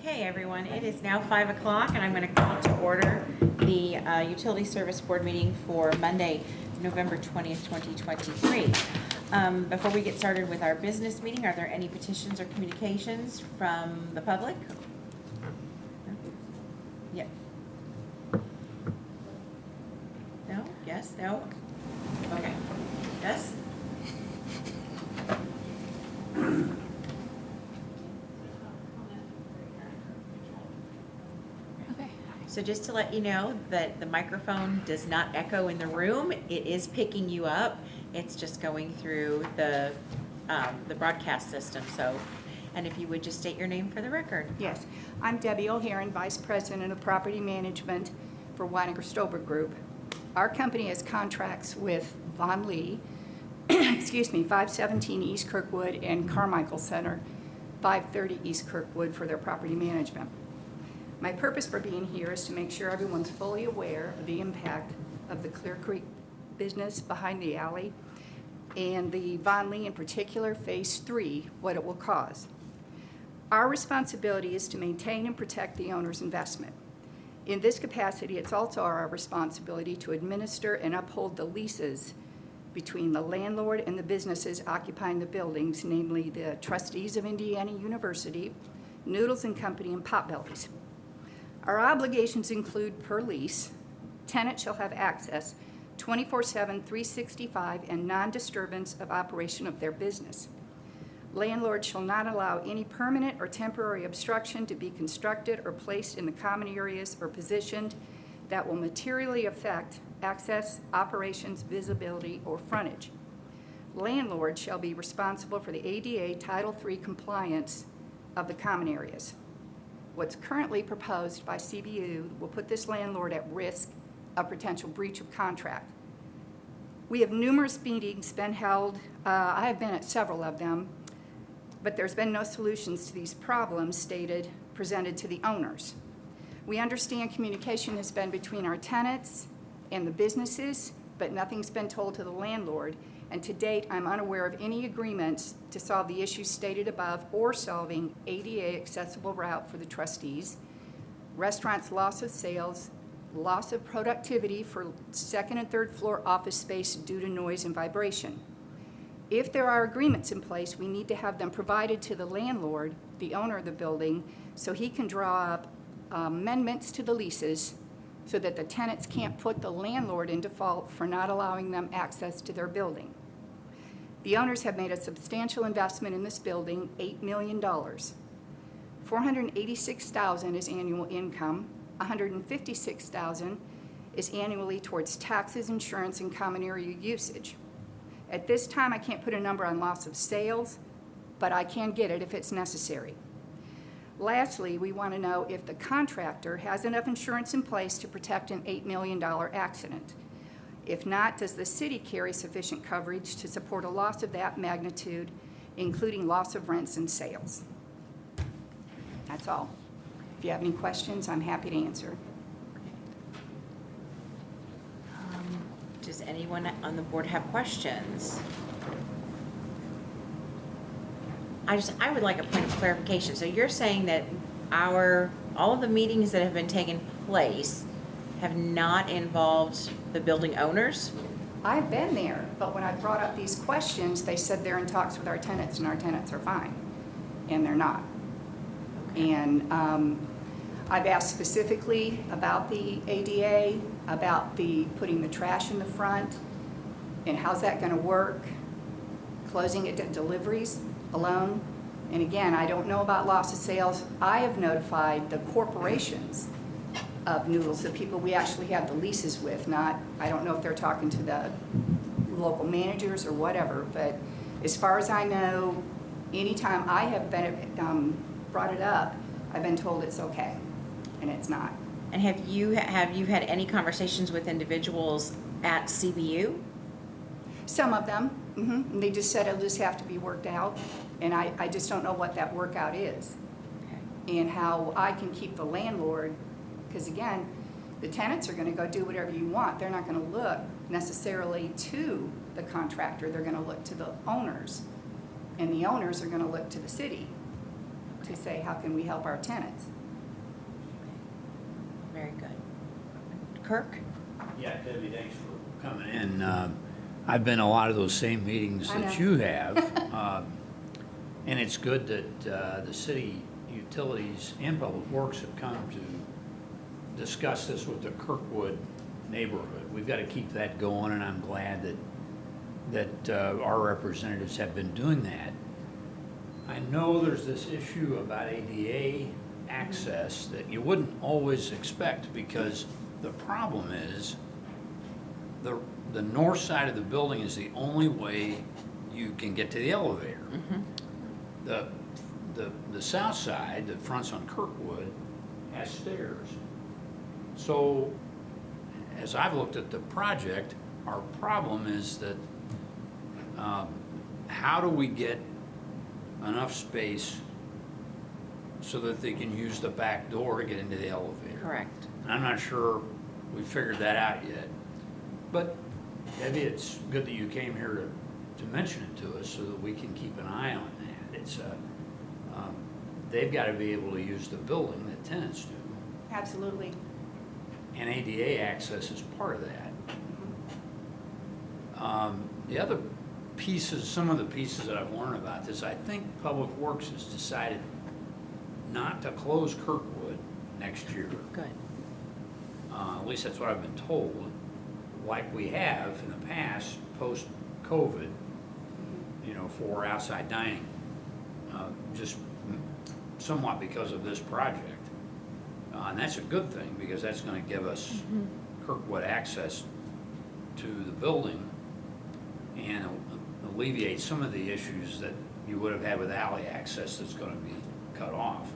Okay, everyone, it is now 5 o'clock, and I'm going to call to order the Utility Service Board meeting for Monday, November 20th, 2023. Before we get started with our business meeting, are there any petitions or communications from the public? Yep. No? Yes? No? Okay. Yes? So just to let you know that the microphone does not echo in the room. It is picking you up. It's just going through the broadcast system. So, and if you would just state your name for the record. Yes, I'm Debbie O'Haron, Vice President of Property Management for Weiniger-Stolberg Group. Our company has contracts with Von Lee, 517 East Kirkwood, and Carmichael Center, 530 East Kirkwood, for their property management. My purpose for being here is to make sure everyone's fully aware of the impact of the Clear Creek business behind the alley and the Von Lee in particular, Phase 3, what it will cause. Our responsibility is to maintain and protect the owner's investment. In this capacity, it's also our responsibility to administer and uphold the leases between the landlord and the businesses occupying the buildings, namely the trustees of Indiana University, Noodles and Company, and Potbellies. Our obligations include, per lease, tenants shall have access 24/7, 365, and non-disturbance of operation of their business. Landlords shall not allow any permanent or temporary obstruction to be constructed or placed in the common areas or positioned that will materially affect access, operations, visibility, or frontage. Landlords shall be responsible for the ADA Title III compliance of the common areas. What's currently proposed by CBU will put this landlord at risk of potential breach of contract. We have numerous meetings been held. I have been at several of them, but there's been no solutions to these problems presented to the owners. We understand communication has been between our tenants and the businesses, but nothing's been told to the landlord. And to date, I'm unaware of any agreements to solve the issues stated above or solving ADA accessible route for the trustees, restaurants' loss of sales, loss of productivity for second and third floor office space due to noise and vibration. If there are agreements in place, we need to have them provided to the landlord, the owner of the building, so he can draw up amendments to the leases so that the tenants can't put the landlord in default for not allowing them access to their building. The owners have made a substantial investment in this building, $8 million. $486,000 is annual income, $156,000 is annually towards taxes, insurance, and common area usage. At this time, I can't put a number on loss of sales, but I can get it if it's necessary. Lastly, we want to know if the contractor has enough insurance in place to protect an $8 million accident. If not, does the city carry sufficient coverage to support a loss of that magnitude, including loss of rents and sales? That's all. If you have any questions, I'm happy to answer. Does anyone on the board have questions? I would like a point of clarification. So you're saying that all of the meetings that have been taking place have not involved the building owners? I've been there, but when I brought up these questions, they said they're in talks with our tenants, and our tenants are fine, and they're not. And I've asked specifically about the ADA, about putting the trash in the front, and how's that going to work, closing it to deliveries alone. And again, I don't know about loss of sales. I have notified the corporations of Noodles, the people we actually have the leases with, I don't know if they're talking to the local managers or whatever, but as far as I know, anytime I have been brought it up, I've been told it's okay, and it's not. And have you had any conversations with individuals at CBU? Some of them, and they just said it'll just have to be worked out, and I just don't know what that workout is. Okay. And how I can keep the landlord, because again, the tenants are going to go do whatever you want. They're not going to look necessarily to the contractor. They're going to look to the owners, and the owners are going to look to the city. to say, how can we help our tenants? Very good. Kirk? Yeah, Debbie, thanks for coming in. I've been to a lot of those same meetings I that know. you have. And it's good that the city utilities and public works have come to discuss this with the Kirkwood neighborhood. We've got to keep that going, and I'm glad that our representatives have been doing that. I know there's this issue about ADA access that you wouldn't always expect, because the problem is the north side of the building is the only way you can get to the elevator. The south side that fronts on Kirkwood has stairs. So as I've looked at the project, our problem is that how do we get enough space so that they can use the back door to get into the elevator? Correct. And I'm not sure we figured that out yet. But Debbie, it's good that you came here to mention it to us so that we can keep an eye on that. It's they've got to be able to use the building that tenants do. Absolutely. And ADA access is part of that. The other pieces, some of the pieces that I've learned about this, I think Public Works has decided not to close Kirkwood next year. Good. At least that's what I've been told, like we have in the past, post-COVID, for outside dining, just somewhat because of this project. And that's a good thing, because that's going to give us Kirkwood access to the building and alleviate some of the issues that you would have had with alley access that's going to be cut off.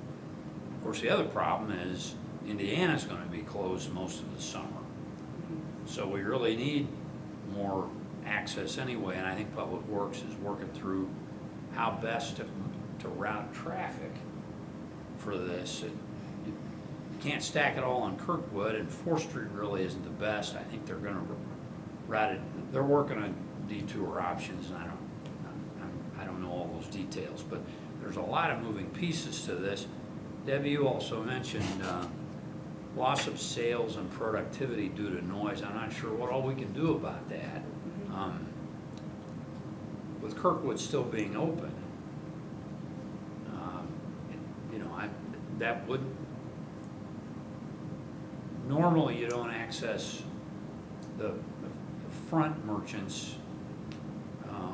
Of course, the other problem is Indiana's going to be closed most of the summer. So we really need more access anyway, and I think Public Works is working through how best to route traffic for this. You can't stack it all on Kirkwood, and 4th Street really isn't the best. I think they're going to route it. They're working on detour options, and I don't know all those details, but there's a lot of moving pieces to this. Debbie, you also mentioned loss of sales and productivity due to noise. I'm not sure what all we can do about that. With Kirkwood still being open, that would, normally you don't access the front merchants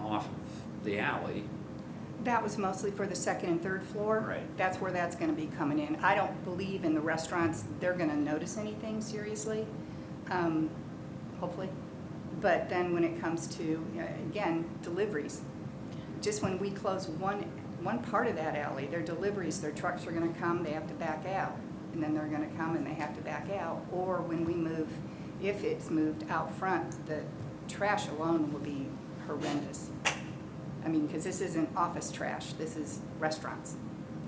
off of the alley. That was mostly for the 2nd and 3rd floor. Right. That's where that's going to be coming in. I don't believe in the restaurants they're going to notice anything seriously, hopefully. But then when it comes to, again, deliveries, just when we close one part of that alley, their deliveries, their trucks are going to come, they have to back out. And then they're going to come and they have to back out. Or when we move, if it's moved out front, the trash alone will be horrendous. I mean, because this isn't office trash, this is restaurants.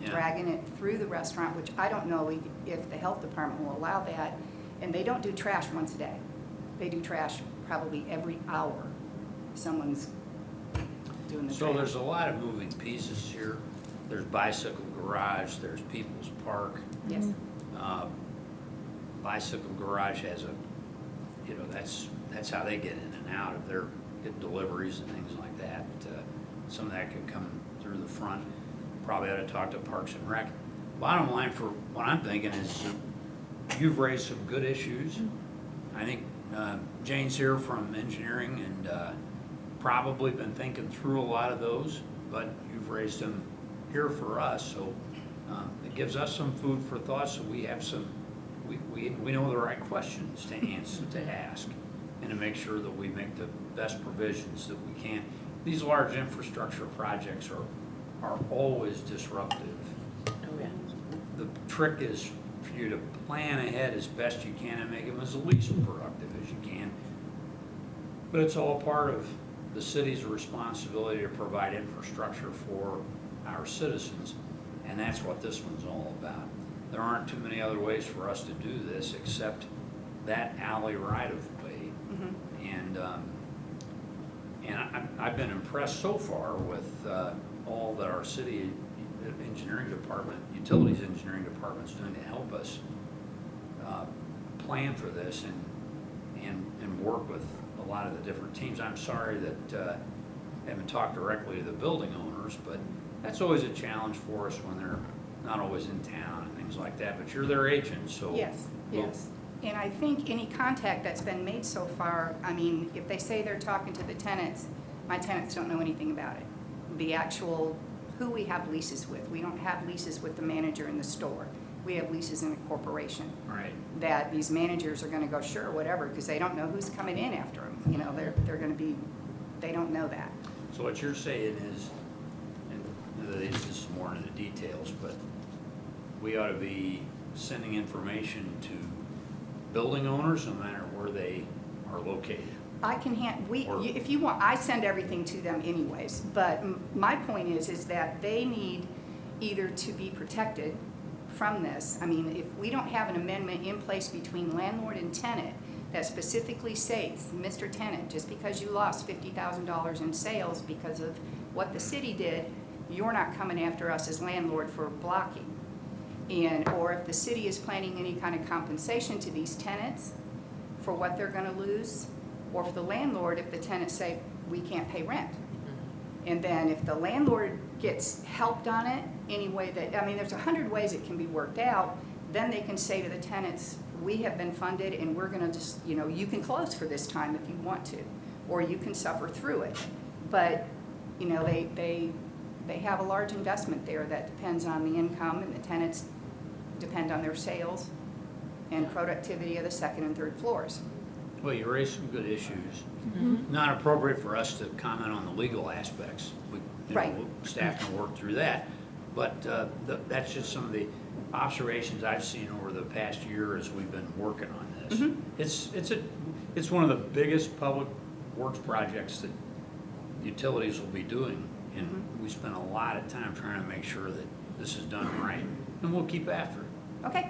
Yeah. Dragging it through the restaurant, which I don't know if the health department will allow that. And they don't do trash once a day. They do trash probably every hour. Someone's doing the trash. So there's a lot of moving pieces here. There's bicycle garage, there's People's Park. Yes. Bicycle garage has that's how they get in and out of their deliveries and things like that. Some of that could come through the front. Probably ought to talk to Parks and Rec. Bottom line for what I'm thinking is you've raised some good issues. I think Jane's here from engineering and probably been thinking through a lot of those, but you've raised them here for us, so it gives us some food for thought, so we have some, we know the right questions to answer, to ask, and to make sure that we make the best provisions that we can. These large infrastructure projects are always disruptive. Oh, yeah. The trick is for you to plan ahead as best you can and make them as least productive as you can. But it's all part of the city's responsibility to provide infrastructure for our citizens, and that's what this one's all about. There aren't too many other ways for us to do this except that alley right-of-way. And I've been impressed so far with all that our city the engineering department, utilities engineering department's doing to help us plan for this and work with a lot of the different teams. I'm sorry that I haven't talked directly to the building owners, but that's always a challenge for us when they're not always in town and things like that, but you're their agent, so. Yes, yes. And I think any contact that's been made so far, I mean, if they say they're talking to the tenants, my tenants don't know anything about it. The actual, who we have leases with. We don't have leases with the manager in the store. We have leases in a corporation. Right. That these managers are gonna go, sure, whatever, because they don't know who's coming in after them. You know, they're gonna be, they don't know that. So what you're saying is, and this is more into the details, but we ought to be sending information to building owners no matter where they are located. I can if you want, I send everything to them anyways, but my point is that they need either to be protected from this. I mean, if we don't have an amendment in place between landlord and tenant that specifically states, Mr. Tenant, just because you lost $50,000 in sales because of what the city did, you're not coming after us as landlord for blocking. Or if the city is planning any kind of compensation to these tenants for what they're gonna lose, or for the landlord, if the tenants say, we can't pay rent. And then if the landlord gets helped on it, any way that, I mean, there's 100 ways it can be worked out, then they can say to the tenants, we have been funded and we're gonna just, you know, you can close for this time if you want to, or you can suffer through it. But, you know, they have a large investment there that depends on the income, and the tenants depend on their sales and productivity of the second and third floors. Well, you raised some good issues. Mm-hmm. Not appropriate for us to comment on the legal aspects. Right. Staff can work through that. But that's just some of the observations I've seen over the past year as we've been working on this. Mm-hmm. It's one of the biggest public works projects that utilities will be doing. And Mm-hmm. we spent a lot of time trying to make sure that this is done right. And we'll keep after it. Okay,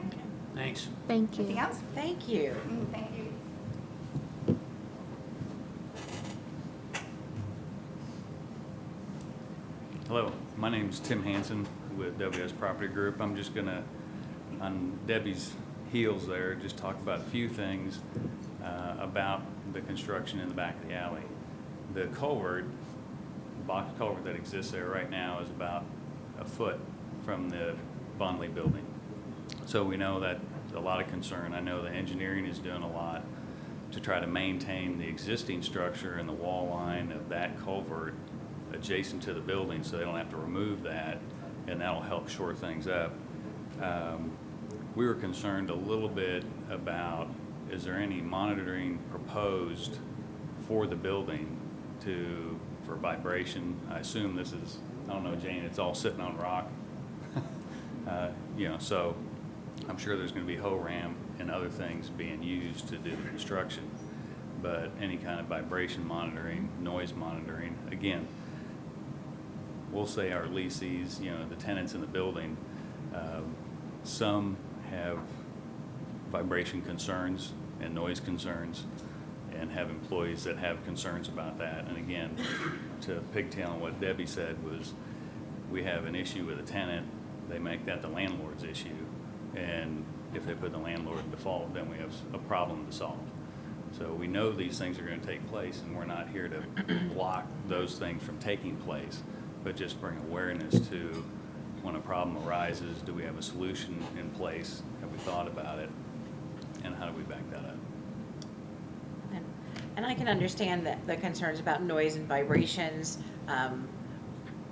Thanks. Thank you. anything else? Thank you. Thank you. Hello, my name's Tim Hansen with WS Property Group. I'm just gonna, on Debbie's heels there, just talk about a few things about the construction in the back of the alley. The culvert, the box culvert that exists there right now is about a foot from the Vonley building. So we know that a lot of concern. I know the engineering is doing a lot to try to maintain the existing structure and the wall line of that culvert adjacent to the building, so they don't have to remove that, and that'll help shore things up. We were concerned a little bit about, is there any monitoring proposed for the building for vibration? I assume this is, I don't know, Jane, it's all sitting on rock. You know, so I'm sure there's gonna be HO-RAM and other things being used to do the construction. But any kind of vibration monitoring, noise monitoring, again, we'll say our leases, you know, the tenants in the building, some have vibration concerns and noise concerns, and have employees that have concerns about that. And again, to pigtail on what Debbie said was, we have an issue with a tenant, they make that the landlord's issue, and if they put the landlord in default, then we have a problem to solve. So we know these things are going to take place, and we're not here to block those things from taking place, but just bring awareness to when a problem arises, do we have a solution in place? Have we thought about it? And how do we back that up? And I can understand the concerns about noise and vibrations.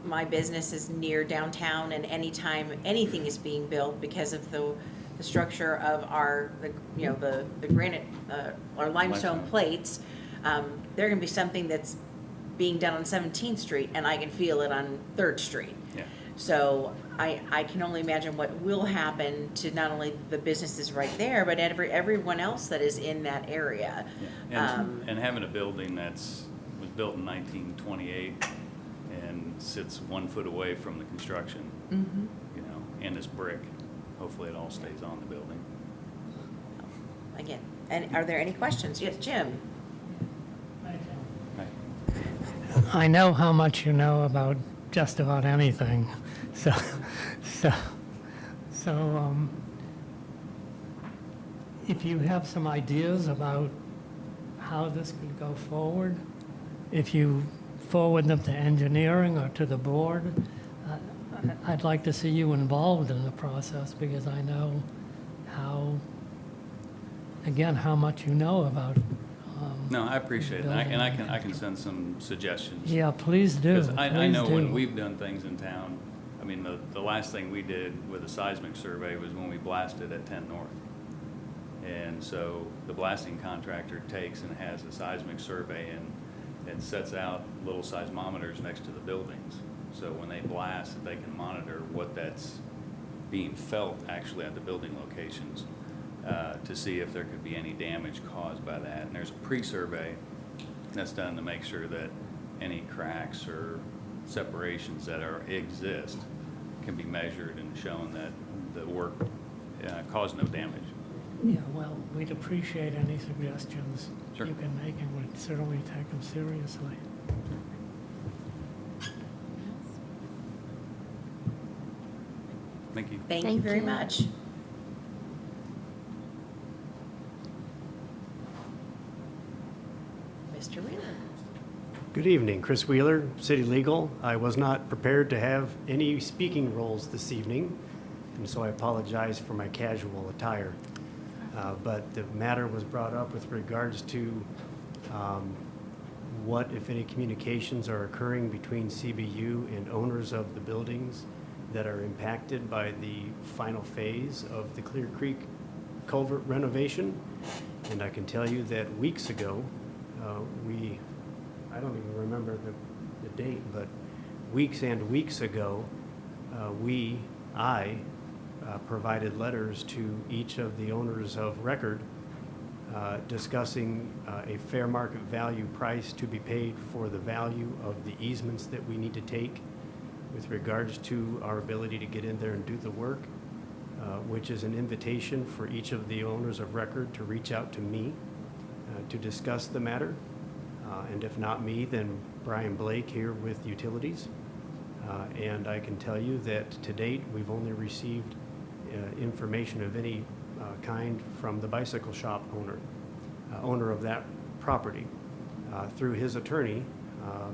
My business is near downtown, and anytime anything is being built, because of the structure of the granite, or limestone plates, there can be something that's being done on 17th Street, and I can feel it on 3rd Street. Yeah. So I can only imagine what will happen to not only the businesses right there, but everyone else that is in that area. Yeah. And having a building was built in 1928 and sits 1 foot away from the construction, you know, and it's brick. Hopefully it all stays on the building. Again, and are there any questions? Yes, Jim? Right. I know how much you know about just about anything, So, so, so, if you have some ideas about how this could go forward, if you forward them to engineering or to the board, I'd like to see you involved in the process because I know how, again, how much you know about. No, I appreciate it, and building I can send some suggestions. Yeah, please do. Because I Please know when do. we've done things in town, I mean, the last thing we did with a seismic survey was when we blasted at 10 North. And so the blasting contractor takes and has a seismic survey and sets out little seismometers next to the buildings. So when they blast, they can monitor what that's being felt actually at the building locations to see if there could be any damage caused by that. And there's a pre-survey that's done to make sure that any cracks or separations that exist can be measured and shown that the work caused no damage. Yeah, well, we'd appreciate any suggestions Sure. you can make, and we'd certainly take them seriously. Thank you. Thank you Thank very you. much. Mr. Wheeler. Good evening, Chris Wheeler, City Legal. I was not prepared to have any speaking roles this evening, and so I apologize for my casual attire. But the matter was brought up with regards to what, if any, communications are occurring between CBU and owners of the buildings that are impacted by the final phase of the Clear Creek culvert renovation. And I can tell you that weeks ago, I don't even remember the date, but weeks and weeks ago, I provided letters to each of the owners of record discussing a fair market value price to be paid for the value of the easements that we need to take with regards to our ability to get in there and do the work, which is an invitation for each of the owners of record to reach out to me to discuss the matter. And if not me, then Brian Blake here with Utilities. And I can tell you that to date, we've only received information of any kind from the bicycle shop owner of that property, through his attorney,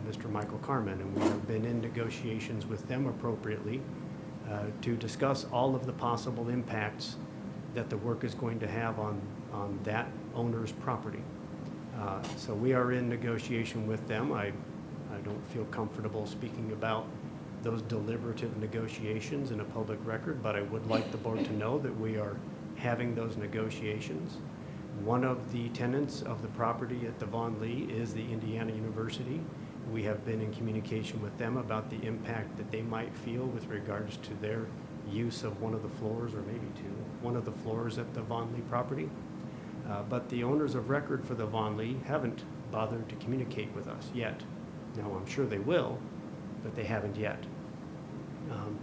Mr. Michael Carmen. And we have been in negotiations with them appropriately to discuss all of the possible impacts that the work is going to have on that owner's property. So we are in negotiation with them. I don't feel comfortable speaking about those deliberative negotiations in a public record, but I would like the board to know that we are having those negotiations. One of the tenants of the property at the Von Lee is the Indiana University. We have been in communication with them about the impact that they might feel with regards to their use of one of the floors, or maybe one of the floors at the Von Lee property. But the owners of record for the Von Lee haven't bothered to communicate with us yet. Now, I'm sure they will, but they haven't yet.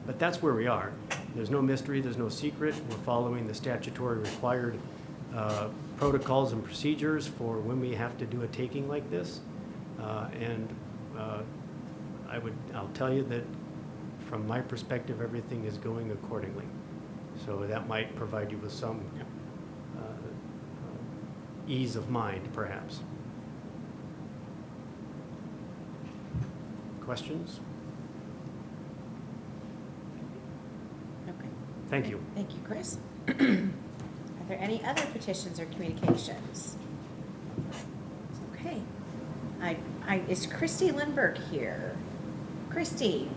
But that's where we are. There's no mystery, there's no secret. We're following the statutory required protocols and procedures for when we have to do a taking like this. I'll tell you that from my perspective, everything is going accordingly. So that might provide you with some ease of mind, perhaps. Questions? Okay. Thank you. Thank you, Chris. Are there any other petitions or communications? Okay. Is Christy Lindberg here? Christy,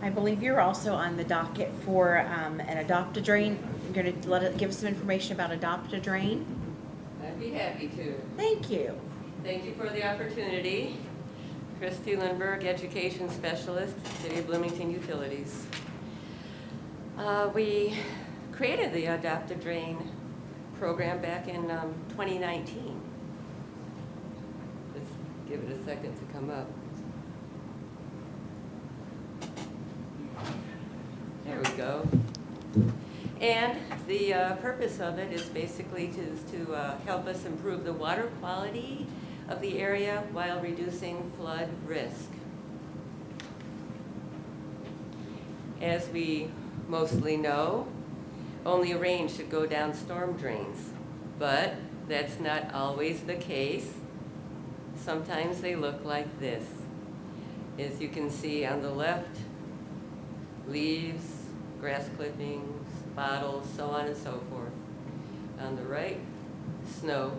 I believe you're also on the docket for an Adopt-A-Drain. You're going to give us some information about Adopt-A-Drain? I'd be happy to. Thank you. Thank you for the opportunity. Christy Lindberg, Education Specialist, City of Bloomington Utilities. We created the Adopt-A-Drain program back in 2019. Just give it a second to come up. There we go. And the purpose of it is basically to help us improve the water quality of the area while reducing flood risk. As we mostly know, only rain should go down storm drains, but that's not always the case. Sometimes they look like this. As you can see on the left, leaves, grass clippings, bottles, so on and so forth. On the right, snow,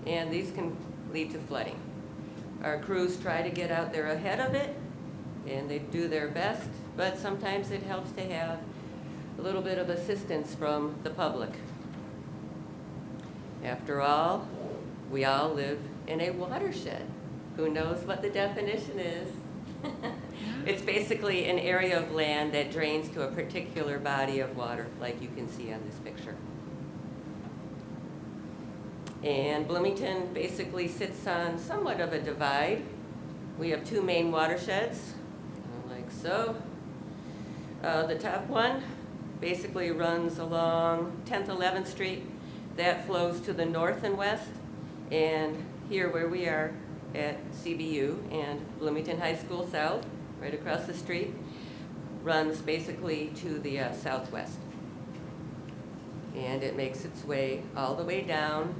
and these can lead to flooding. Our crews try to get out there ahead of it, and they do their best, but sometimes it helps to have a little bit of assistance from the public. After all, we all live in a watershed. Who knows what the definition is? It's basically an area of land that drains to a particular body of water, like you can see on this picture. And Bloomington basically sits on somewhat of a divide. We have two main watersheds, like so. The top one basically runs along 10th, 11th Street. That flows to the north and west. And here where we are at CBU and Bloomington High School South, right across the street, runs basically to the southwest. And it makes its way all the way down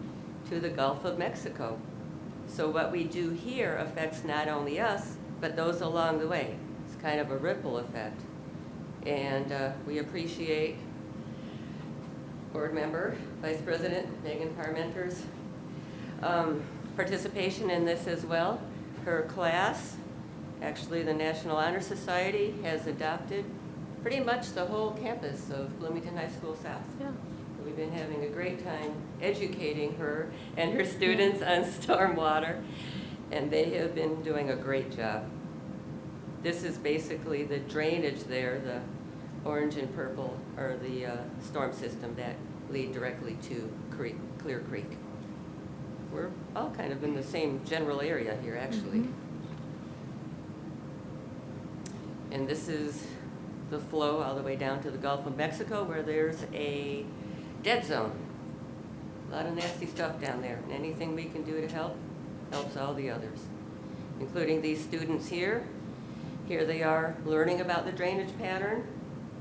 to the Gulf of Mexico. So what we do here affects not only us, but those along the way. It's kind of a ripple effect. And we appreciate Board Member, Vice President Megan Parmenter's participation in this as well. Her class, actually the National Honor Society, has adopted pretty much the whole campus of Bloomington High School South. Yeah. We've been having a great time educating her and her students on stormwater, and they have been doing a great job. This is basically the drainage there, the orange and purple are the storm system that lead directly to Clear Creek. We're all kind of in the same general area here, actually. And this is the flow all the way down to the Gulf of Mexico, where there's a dead zone. A lot of nasty stuff down there, and anything we can do to help helps all the others, including these students here. Here they are learning about the drainage pattern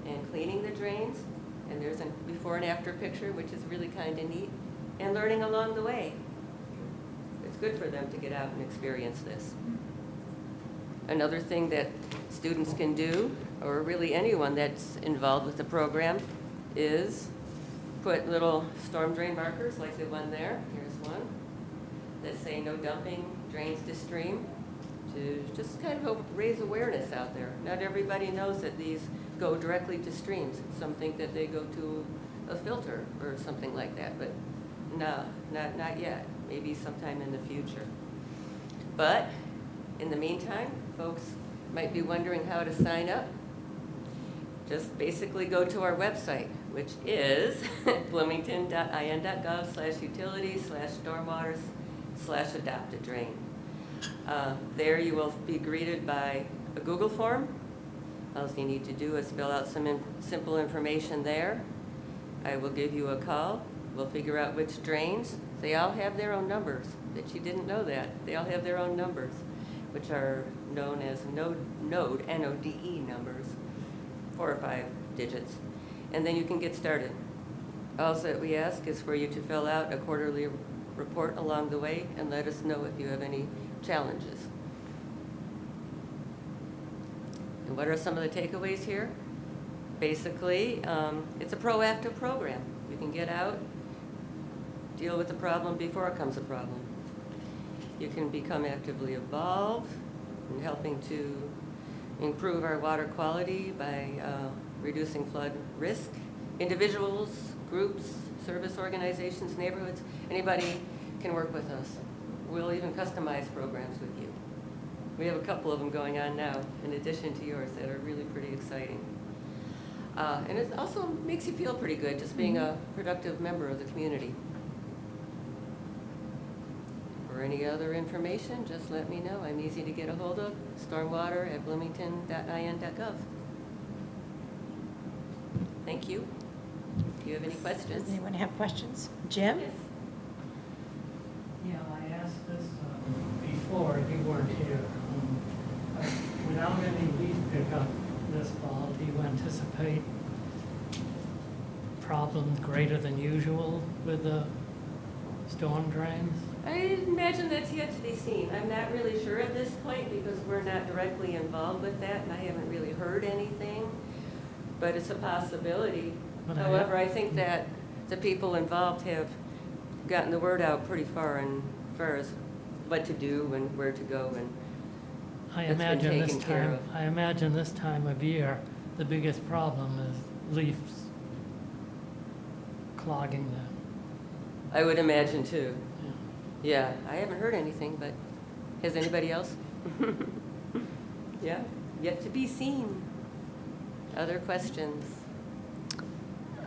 and cleaning the drains, and there's a before and after picture, which is really kind of neat, and learning along the way. It's good for them to get out and experience this. Another thing that students can do, or really anyone that's involved with the program, is put little storm drain markers like the one there. Here's one that say no dumping drains to stream, to just kind of help raise awareness out there. Not everybody knows that these go directly to streams. Some think that they go to a filter or something like that, but no, not yet. Maybe sometime in the future. But in the meantime, folks might be wondering how to sign up. Just basically go to our website, which is bloomington.in.gov/utilities/stormwater/adopt-a-drain. There you will be greeted by a Google form. All you need to do is fill out some simple information there. I will give you a call. We'll figure out which drains. They all have their own numbers. Bet you didn't know that. They all have their own numbers, which are known as node, N-O-D-E numbers, 4 or 5 digits. And then you can get started. All that we ask is for you to fill out a quarterly report along the way and let us know if you have any challenges. And what are some of the takeaways here? Basically, it's a proactive program. You can get out, deal with the problem before it becomes a problem. You can become actively involved in helping to improve our water quality by reducing flood risk. Individuals, groups, service organizations, neighborhoods, anybody can work with us. We'll even customize programs with you. We have a couple of them going on now, in addition to yours, that are really pretty exciting. And it also makes you feel pretty good, just being a productive member of the community. For any other information, just let me know. I'm easy to get a hold of, stormwater@bloomington.in.gov. Thank you. Do you have any questions? Does anyone have questions? Jim? Yes. Yeah, I asked this before, you weren't here. Without any leaf pickup, this fall, do you anticipate problems greater than usual with the storm drains? I imagine that's yet to be seen. I'm not really sure at this point because we're not directly involved with that and I haven't really heard anything, but it's a possibility. But However, I think that the people involved have gotten the word out pretty far as far as what to do and where to go and I it's been imagine this taken care time, of. I imagine this time of year, the biggest problem is leaves clogging I would imagine too. the, Yeah, I haven't heard anything, but has anybody else? Yeah, yet to be seen. Other questions?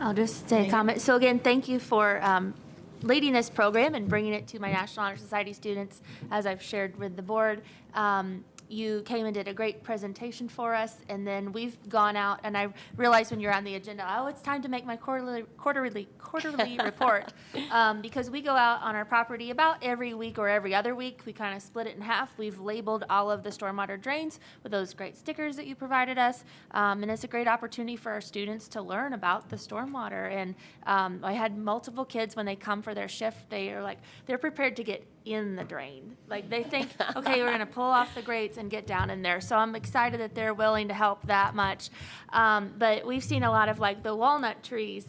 I'll just say a comment. So again, thank you for leading this program and bringing it to my National Honor Society students, as I've shared with the board. You came and did a great presentation for us, and then we've gone out, and I realized when you're on the agenda, oh, it's time to make my quarterly report, because we go out on our property about every week or every other week. We kind of split it in half. We've labeled all of the stormwater drains with those great stickers that you provided us, and it's a great opportunity for our students to learn about the stormwater. And I had multiple kids when they come for their shift, they're prepared to get in the drain. Like they think, okay, we're going to pull off the grates and get down in there. So I'm excited that they're willing to help that much. But we've seen a lot of like the walnut trees,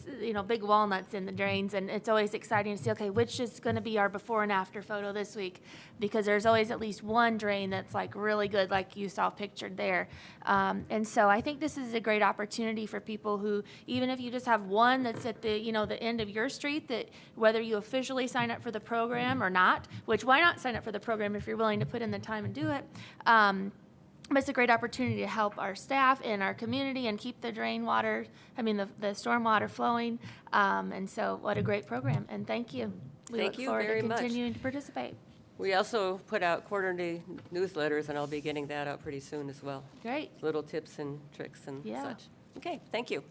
big walnuts in the drains. And it's always exciting to see, okay, which is going to be our before and after photo this week? Because there's always at least one drain that's like really good, like you saw pictured there. And so I think this is a great opportunity for people who, even if you just have one that's at the, the end of your street, that whether you officially sign up for the program or not, which why not sign up for the program if you're willing to put in the time and do it. But it's a great opportunity to help our staff and our community and keep the the storm water flowing. And so what a great program. And thank you. We Thank look you forward very to much. continuing to participate. We also put out quarterly newsletters, and I'll be getting that out pretty soon as well. Great. Little tips and tricks and Yeah. such. Okay, thank you.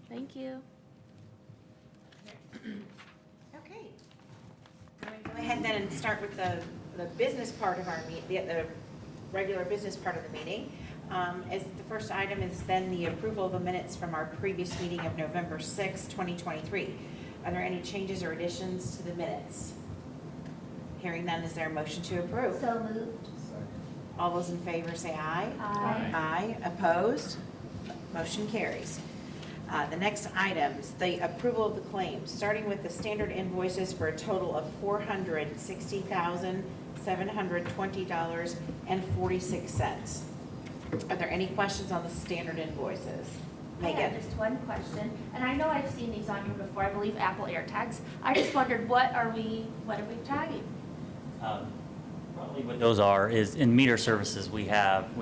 Thank you. Okay. I'm going to go ahead then and start with the business part of our the regular business part of the meeting. As the first item is then the approval of the minutes from our previous meeting of November 6, 2023. Are there any changes or additions to the minutes? Hearing none, is there a motion to approve? So moved. All those in favor say aye. Aye. Aye. Opposed? Motion carries. The next items, the approval of the claims, starting with the standard invoices for a total of $460,720.46. Are there any questions on the standard invoices? I have Megan? just one question, and I know I've seen these on here before, I believe Apple AirTags. I just wondered, what are we tagging? Probably what those are is in meter services, we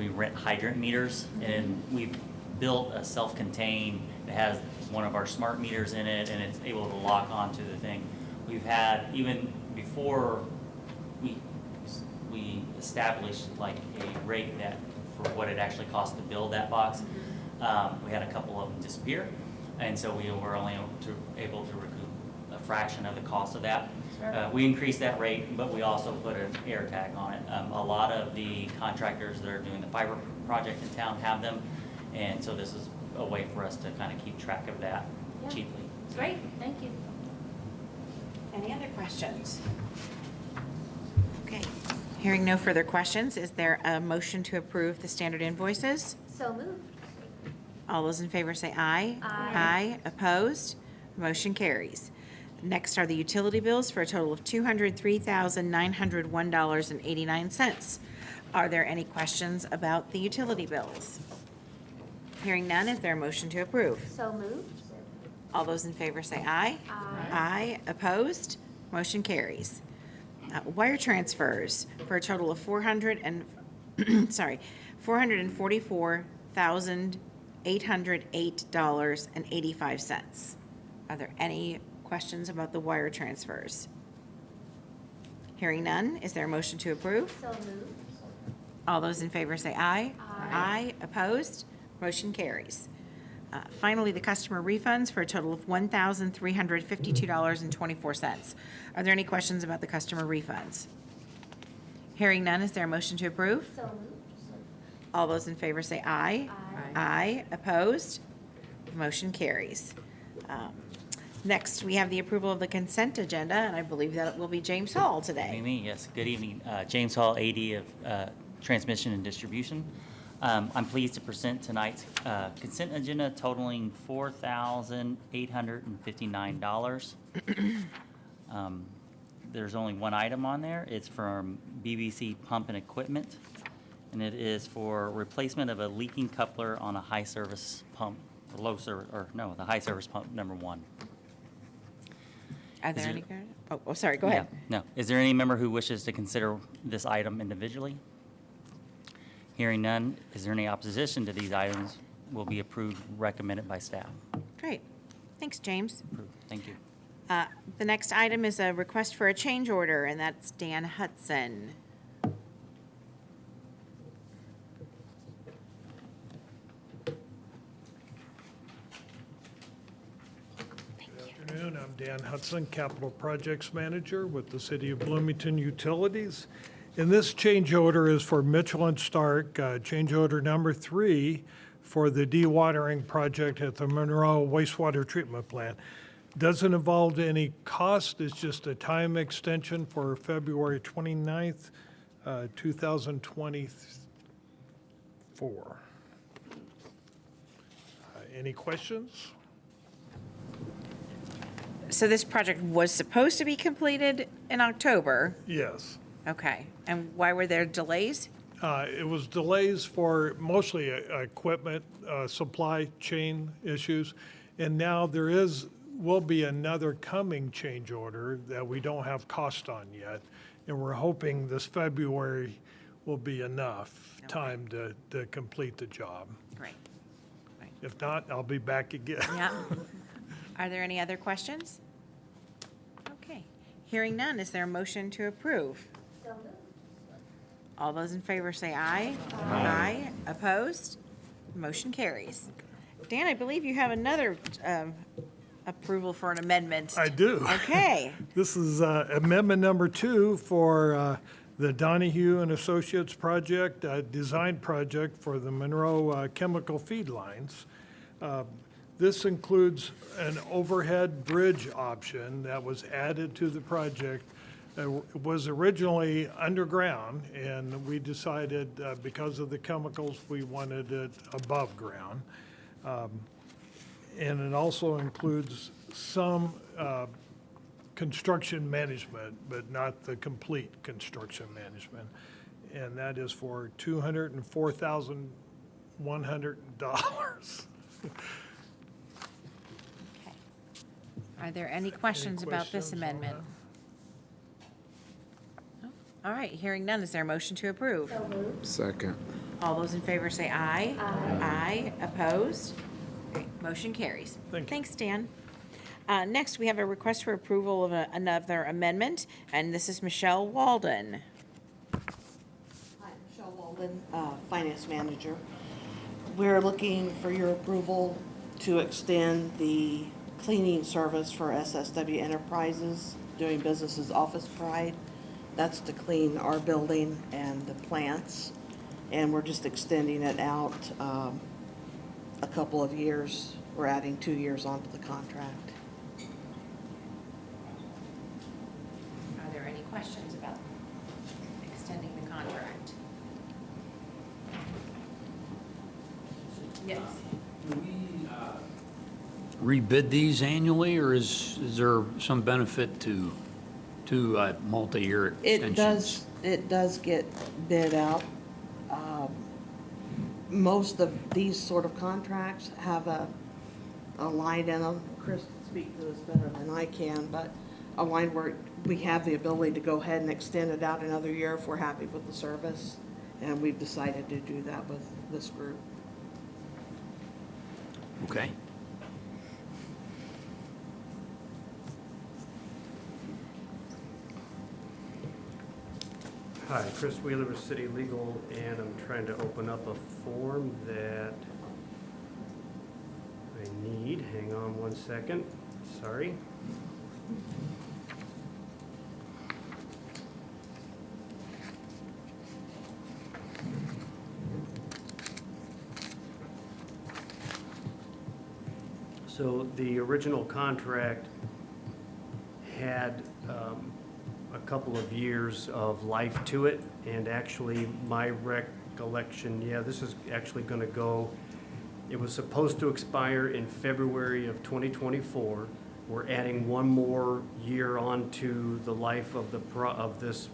rent hydrant meters, and we've built a self-contained, it has one of our smart meters in it, and it's able to lock onto the thing. We've had, even before we established like a rate that, for what it actually costs to build that box, we had a couple of them disappear, and so we were only able to recoup a fraction of the cost of that. Sure. We increased that rate, but we also put an air tag on it. A lot of the contractors that are doing the fiber project in town have them, and so this is a way for us to kind of keep track of that Yeah. cheaply. Great, thank you. Any other questions? Okay. Hearing no further questions, is there a motion to approve the standard invoices? So moved. All those in favor say aye. Aye. Aye. Opposed? Motion carries. Next are the utility bills for a total of $203,901.89. Are there any questions about the utility bills? Hearing none, is there a motion to approve? So moved. All those in favor say aye. Aye. Aye. Opposed? Motion carries. Wire transfers for a total of $444,808.85. Are there any questions about the wire transfers? Hearing none, is there a motion to approve? So moved. All those in favor say aye. Aye. Aye. Opposed? Motion carries. Finally, the customer refunds for a total of $1,352.24. Are there any questions about the customer refunds? Hearing none, is there a motion to approve? So moved. All those in favor say aye. Aye. Opposed? Motion carries. Next, we have the approval of the consent agenda, and I believe that it will be James Hall today. Me, yes. Good evening. James Hall, AD of Transmission and Distribution. I'm pleased to present tonight's consent agenda totaling $4,859. There's only one item on there. It's from BBC Pump and Equipment, and it is for replacement of a leaking coupler on a high-service pump, the high-service pump number 1. Are Is there there- any? Oh, sorry, go ahead. Yeah, no. Is there any member who wishes to consider this item individually? Hearing none, is there any opposition to these items? Will be approved, recommended by staff. Great. Thanks, James. Approved. Thank you. The next item is a request for a change order, and that's Dan Hudson. Good afternoon, I'm Dan Hudson, Capital Projects Manager with the City of Bloomington Utilities. And this change order is for Mitchell and Stark, change order number 3 for the dewatering project at the Monroe Wastewater Treatment Plant. Doesn't involve any cost, it's just a time extension for February 29th, 2024. Any questions? So this project was supposed to be completed in October. Yes. Okay. And why were there delays? It was delays for mostly equipment, supply chain issues. And now will be another coming change order that we don't have cost on yet. And we're hoping this February will be enough time to complete the job. Great. If not, I'll be back again. Yeah. Are there any other questions? Okay. Hearing none, is there a motion to approve? All those in favor say aye. Aye. Opposed? Motion carries. Dan, I believe you have another approval for an amendment. I do. Okay. This is amendment number 2 for the Donahue and Associates project, design project for the Monroe chemical feed lines. This includes an overhead bridge option that was added to the project. It was originally underground, and we decided because of the chemicals, we wanted it above ground. And it also includes some construction management, but not the complete construction management. And that is for $204,100. Okay. Are there any questions about this questions on amendment? No? All right, hearing none, is there a motion to approve? Second. All those in favor say aye. Aye. Opposed? Great, motion carries. Thank you. Thanks, Dan. Next, we have a request for approval of another amendment, and this is Michelle Walden. Hi, Michelle Walden, Finance Manager. We're looking for your approval to extend the cleaning service for SSW Enterprises, doing business as Office Pride. That's to clean our building and the plants, and we're just extending it out a couple of years. We're adding 2 years onto the contract. Are there any questions about extending the contract? Yes. Do we rebid these annually, or is there some benefit to multi-year extensions? It does get bid out. Most of these sort of contracts have a line in them. Chris can speak to this better than I can, but a line where we have the ability to go ahead and extend it out another year if we're happy with the service. And we've decided to do that with this group. Okay. Hi, Chris Wheeler with City Legal, and I'm trying to open up a form that I need. Hang on one second. Sorry. So the original contract had a couple of years of life to it, and actually, my recollection, yeah, this is actually going to go, it was supposed to expire in February of 2024. We're adding one more year onto the life of of this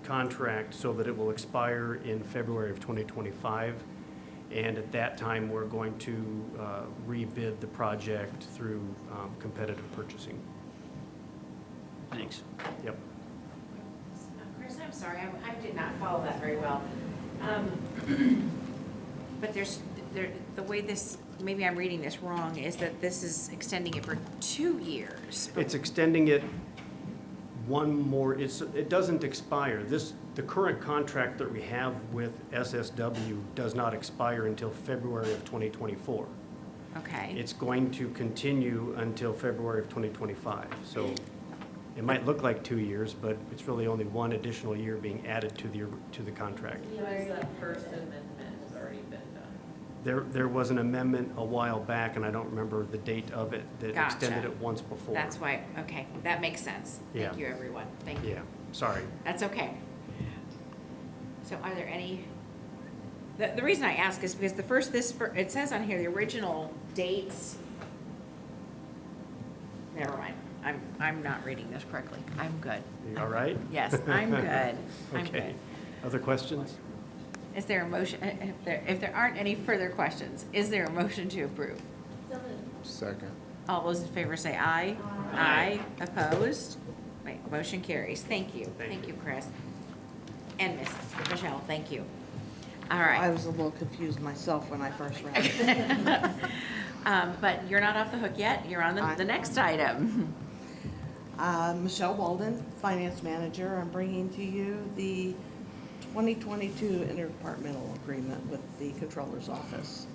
contract so that it will expire in February of 2025. And at that time, we're going to rebid the project through competitive purchasing. Thanks. Yep. Chris, I'm sorry, I did not follow that very well. But the way this, maybe I'm reading this wrong, is that this is extending it for 2 years. It's extending it one more, it doesn't expire. The current contract that we have with SSW does not expire until February of 2024. Okay. It's going to continue until February of 2025. So it might look like 2 years, but it's really only one additional year being added to the contract. That first amendment has already been done. There was an amendment a while back, and I don't remember the date of it, that Gotcha. extended it once before. That's why, okay, that makes sense. Thank Yeah. you, everyone. Thank you. Yeah, sorry. That's okay. So are there any, the reason I ask is because it says on here, the original dates. Never mind. I'm not reading this correctly. I'm good. You all right? Yes, I'm good. I'm Okay. good. Other questions? Is there a motion, if there aren't any further questions, is there a motion to approve? Second. All those in favor say aye. Aye. Opposed? Right, motion carries. Thank you. Thank you, Chris. And Michelle, thank you. All I right. was a little confused myself when I first read it. But you're not off the hook yet. You're on the next item. Michelle Walden, Finance Manager. I'm bringing to you the 2022 interdepartmental agreement with the Controller's Office.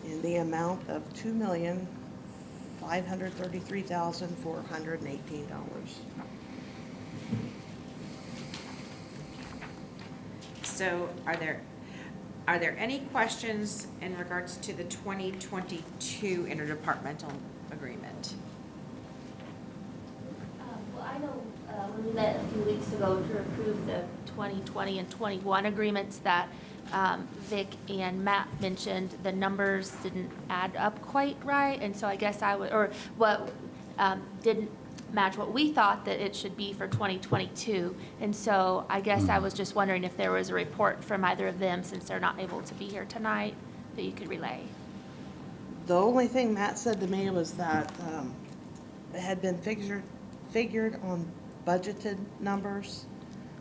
In the amount of $2,533,418. So are there any questions in regards to the 2022 interdepartmental agreement? Well, I know when we met a few weeks ago to approve the 2020 and 21 agreements that Vic and Matt mentioned, the numbers didn't add up quite right, and so I guess didn't match what we thought that it should be for 2022. And so I guess I was just wondering if there was a report from either of them, since they're not able to be here tonight, that you could relay. The only thing Matt said to me was that it had been figured on budgeted numbers.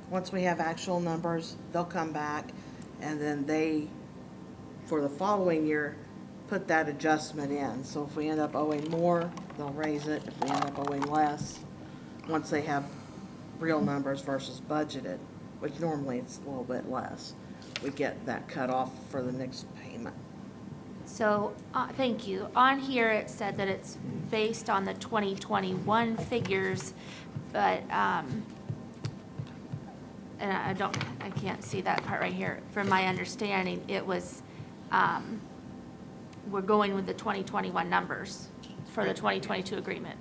Once we have actual numbers, they'll come back, and then they, for the following year, put that adjustment in. So if we end up owing more, they'll raise it. If we end up owing less, once they have real numbers versus budgeted, which normally it's a little bit less, we get that cut off for the next payment. So, thank you. On here, it said that it's based on the 2021 figures, but, and I can't see that part right here. From my understanding, it was, we're going with the 2021 numbers for the 2022 agreement.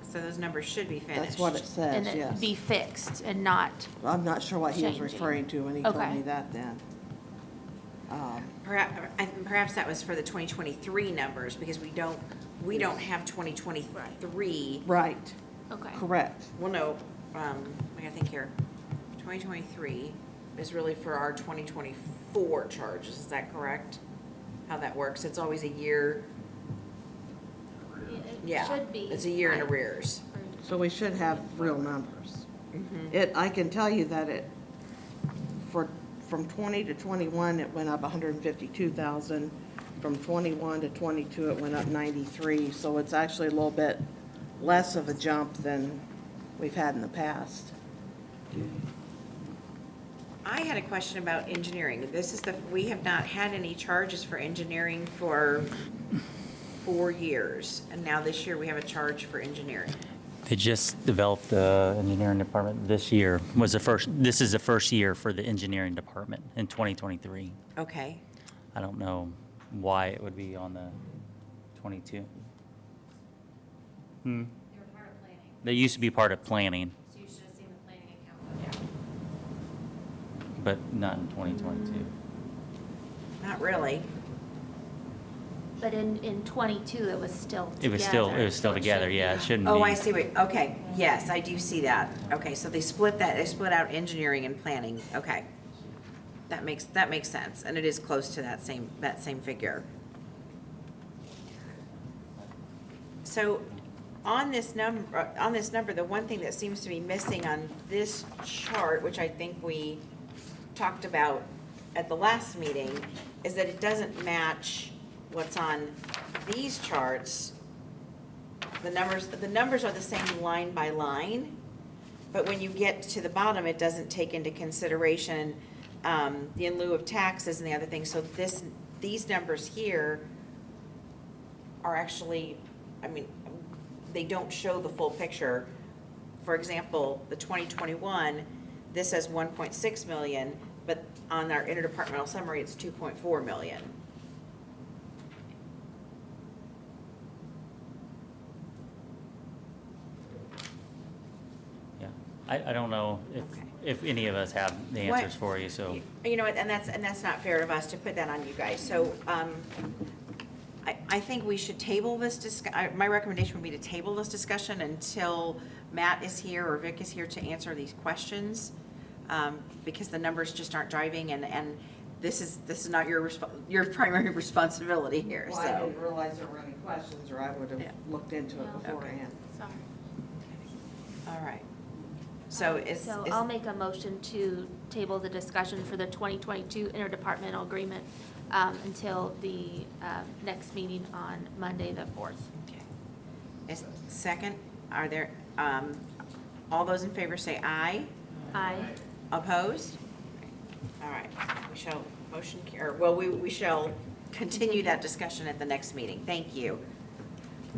So those numbers should be finished. That's what it says, And yes. it be fixed and not, I'm not sure what he was changing. referring to when he told Okay. me that then. Perhaps that was for the 2023 numbers, because we don't have 2023. Right, okay. correct. Well, no, I gotta think here. 2023 is really for our 2024 charges, is that correct? How that works? It's always a year, yeah. Should be. It's a year in arrears. So we should have real numbers. Mm-hmm. I can tell you that from 20 to 21, it went up 152,000. From 21 to 22, it went up 93. So it's actually a little bit less of a jump than we've had in the past. I had a question about engineering. We have not had any charges for engineering for 4 years, and now this year we have a charge for engineering. They just developed the engineering department this year. This is the first year for the engineering department in 2023. Okay. I don't know why it would be on the 22. They were part of planning, They used to be part of planning, so you should have seen the planning account go down. but not in 2022. Not really. But in 22, it was still together. It was still together, yeah, it shouldn't be. Oh, I see, okay, yes, I do see that. Okay, so they split out engineering and planning, okay. That makes sense, and it is close to that same figure. So, on this number, the one thing that seems to be missing on this chart, which I think we talked about at the last meeting, is that it doesn't match what's on these charts. The numbers are the same line by line, but when you get to the bottom, it doesn't take into consideration the in lieu of taxes and the other things. So these numbers here are actually, they don't show the full picture. For example, the 2021, this says 1.6 million, but on our interdepartmental summary, it's 2.4 million. Yeah, I don't know if any of us have the answers for you, so. You know what, and that's not fair of us to put that on you guys. So, I think we should table this my recommendation would be to table this discussion until Matt is here or Vic is here to answer these questions, because the numbers just aren't driving, and this is not your primary responsibility here, Well, I so. didn't realize there were any questions, or I would have looked into it Yeah. beforehand. Sorry. All right. So So I'll make a motion to table the discussion for the 2022 interdepartmental agreement until the next meeting on Monday, the 4th. Okay. Is second, are there, all those in favor say aye. Aye. Opposed? All right, we shall we shall continue that discussion at the next meeting. Thank you.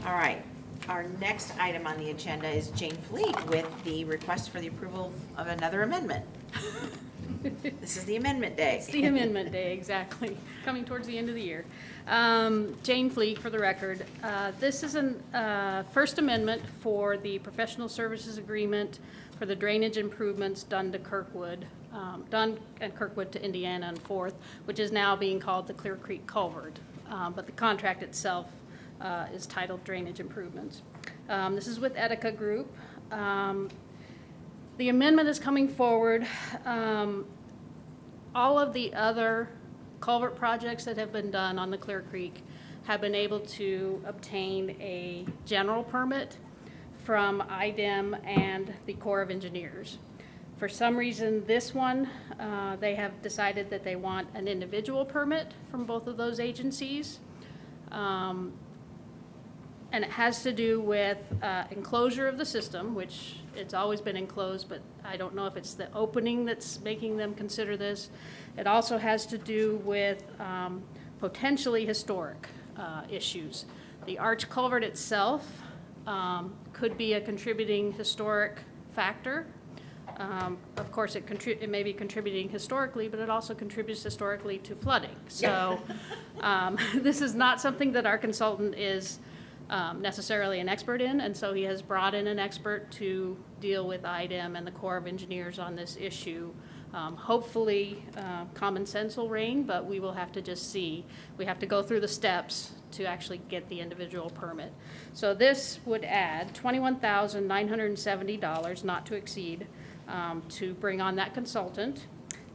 All right, our next item on the agenda is Jane Fleet with the request for the approval of another amendment. This is the amendment day. It's the amendment day, exactly, coming towards the end of the year. Jane Fleet, for the record. This is an first amendment for the professional services agreement for the drainage improvements done to Kirkwood, done at Kirkwood to Indiana and Fourth, which is now being called the Clear Creek Culvert. But the contract itself is titled Drainage Improvements. This is with Etica Group. The amendment is coming forward. All of the other culvert projects that have been done on the Clear Creek have been able to obtain a general permit from IDEM and the Corps of Engineers. For some reason, this one, they have decided that they want an individual permit from both of those agencies. And it has to do with enclosure of the system, which it's always been enclosed, but I don't know if it's the opening that's making them consider this. It also has to do with potentially historic issues. The arch culvert itself could be a contributing historic factor. Of course, it may be contributing historically, but it also contributes historically to flooding. So this is not something that our consultant is necessarily an expert in, and so he has brought in an expert to deal with IDEM and the Corps of Engineers on this issue. Hopefully, common sense will reign, but we will have to just see. We have to go through the steps to actually get the individual permit. So this would add $21,970, not to exceed, to bring on that consultant.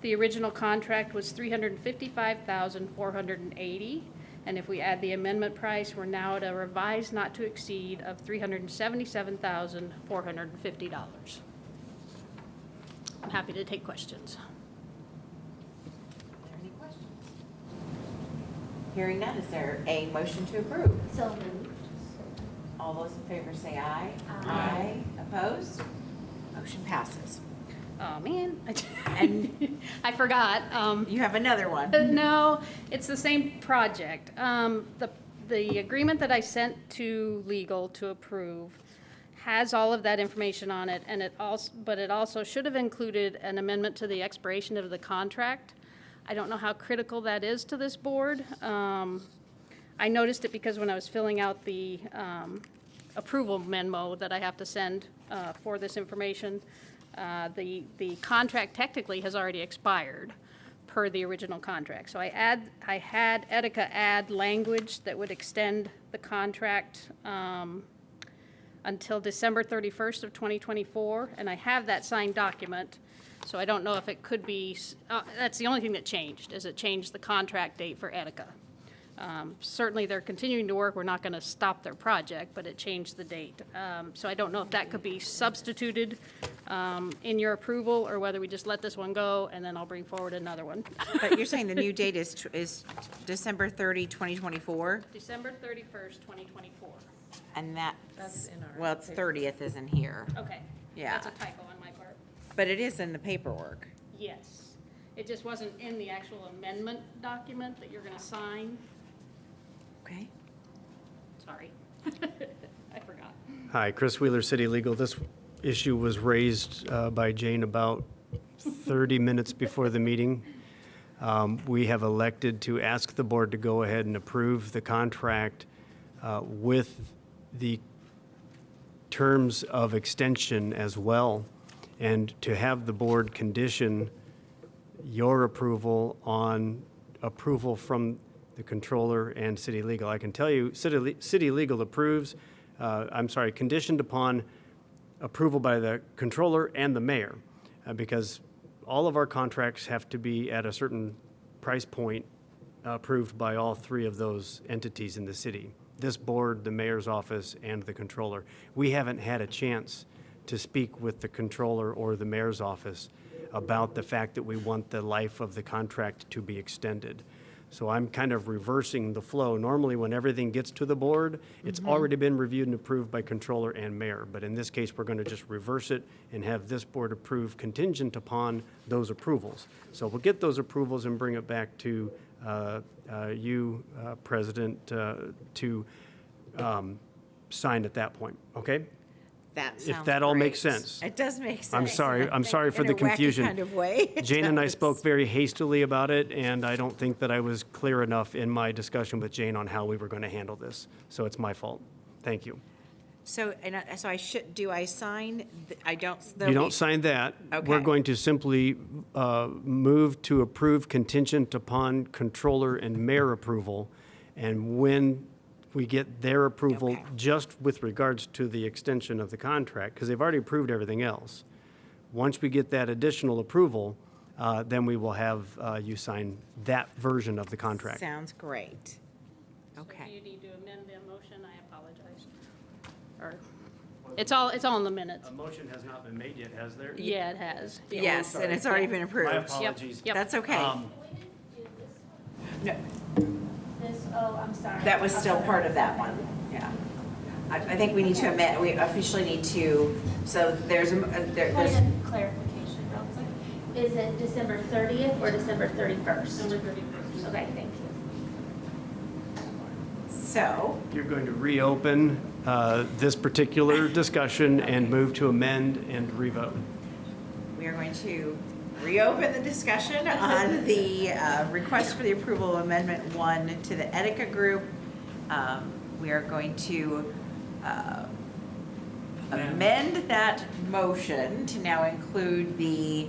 The original contract was $355,480. And if we add the amendment price, we're now at a revised not to exceed of $377,450. I'm happy to take questions. Are there any questions? Hearing none, is there a motion to approve? So moved. All those in favor say aye. Aye. Opposed? Motion passes. Oh, man. And I forgot. you have another one. No, it's the same project. The agreement that I sent to legal to approve has all of that information on it, and it also should have included an amendment to the expiration of the contract. I don't know how critical that is to this board. I noticed it because when I was filling out the approval memo that I have to send for this information, the contract technically has already expired per the original contract. So I had Etika add language that would extend the contract until December 31st of 2024, and I have that signed document. So I don't know if it could be, that's the only thing that changed, is it changed the contract date for Etika. Certainly, they're continuing to work. We're not going to stop their project, but it changed the date. So I don't know if that could be substituted in your approval, or whether we just let this one go, and then I'll bring forward another one. But you're saying the new date is December 30, 2024? December 31st, 2024. And That's that's, in our well, it's paper. 30th isn't here. Okay. Yeah. That's a typo on my part. But it is in the paperwork. Yes. It just wasn't in the actual amendment document that you're going to sign. Okay. Sorry. I forgot. Hi, Chris Wheeler, City Legal. This issue was raised by Jane about 30 minutes before the meeting. We have elected to ask the board to go ahead and approve the contract with the terms of extension as well, and to have the board condition your approval on approval from the controller and city legal. I can tell you, city legal approves, conditioned upon approval by the controller and the mayor, because all of our contracts have to be at a certain price point approved by all three of those entities in the city. This board, the mayor's office, and the controller. We haven't had a chance to speak with the controller or the mayor's office about the fact that we want the life of the contract to be extended. So I'm kind of reversing the flow. Normally, when everything gets to the board, it's already been reviewed and approved by controller and mayor. But in this case, we're going to just reverse it and have this board approve contingent upon those approvals. So we'll get those approvals and bring it back to you, President, to sign at that point, okay? That If sounds that all makes great. sense. It does make sense. I'm sorry for the confusion. In a wacky kind of way. it Jane and I does. spoke very hastily about it, and I don't think that I was clear enough in my discussion with Jane on how we were going to handle this. So it's my fault. Thank you. So, so I should, do I sign? I don't. You don't sign that. We're Okay. going to simply move to approve contingent upon controller and mayor approval. And when we get their approval, Okay. just with regards to the extension of the contract, because they've already approved everything else. Once we get that additional approval, then we will have you sign that version of the contract. Sounds great. So if Okay. you need to amend the motion, I apologize. Or, it's all in the minutes. A motion has not been made yet, has there? Yeah, it has. Yeah. Yes, and it's already been approved. My apologies. Yep. That's okay. No, This, oh, I'm sorry. that was still part of that one, yeah. I think we need to amend, we officially need to, so there's, there's, Point of clarification, real quick. Is it December 30th or December 31st? December 31st. Okay, thank you. so, You're going to reopen this particular discussion and move to amend and revote. we are going to reopen the discussion on the request for the approval of Amendment 1 to the Etika Group. We are going to amend that motion to now include the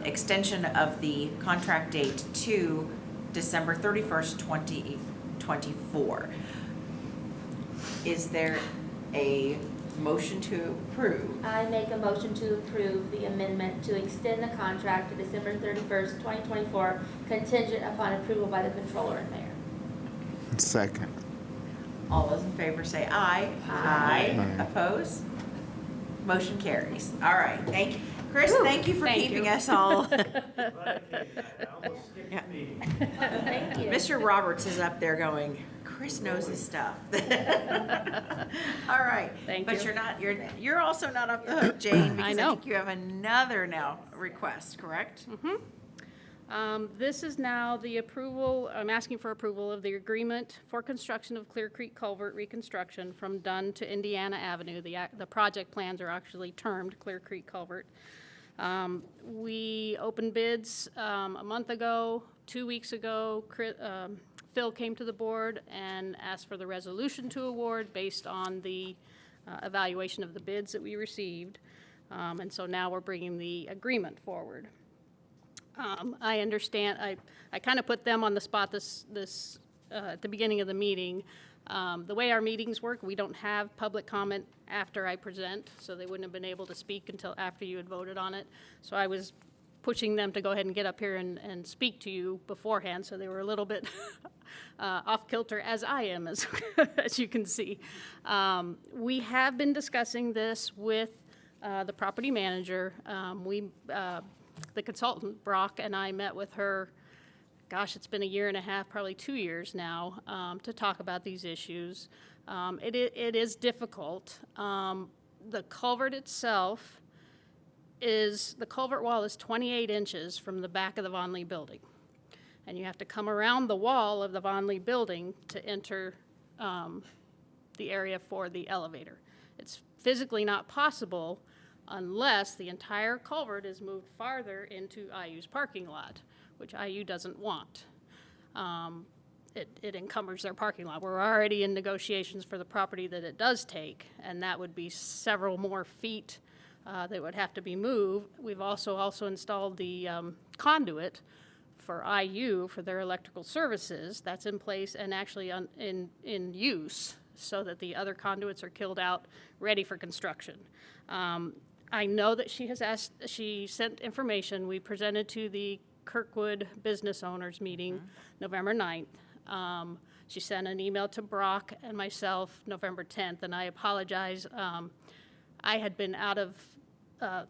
extension of the contract date to December 31st, 2024. Is there a motion to approve? I make a motion to approve the amendment to extend the contract to December 31st, 2024, contingent upon approval by the controller and mayor. Second. All those in favor say aye. Aye. Aye. Oppose? Motion carries. All right, thank you. Chris, thank you for Thank keeping you. us all. Thank you. Mr. Roberts is up there going, Chris knows his stuff. All right. Thank But you. you're also not off the hook, Jane, because I know. think you have another now request, correct? This is now the approval, I'm asking for approval of the agreement for construction of Clear Creek Culvert reconstruction from Dunn to Indiana Avenue. The project plans are actually termed Clear Creek Culvert. We opened bids a month ago, 2 weeks ago. Phil came to the board and asked for the resolution to award based on the evaluation of the bids that we received. And so now we're bringing the agreement forward. I understand, I kind of put them on the spot at the beginning of the meeting. The way our meetings work, we don't have public comment after I present, so they wouldn't have been able to speak until after you had voted on it. So I was pushing them to go ahead and get up here and speak to you beforehand, so they were a little bit off kilter, as I am, as you can see. We have been discussing this with the property manager. The consultant, Brock, and I met with her, gosh, it's been a year and a half, probably 2 years now, to talk about these issues. It is difficult. The culvert itself the culvert wall is 28 inches from the back of the Von Lee building. And you have to come around the wall of the Von Lee building to enter the area for the elevator. It's physically not possible unless the entire culvert is moved farther into IU's parking lot, which IU doesn't want. It encumbers their parking lot. We're already in negotiations for the property that it does take, and that would be several more feet that would have to be moved. We've also installed the conduit for IU for their electrical services. That's in place and actually in use, so that the other conduits are killed out, ready for construction. I know that she sent information. We presented to the Kirkwood Business Owners meeting November 9th. She sent an email to Brock and myself November 10th, and I apologize. I had been out of the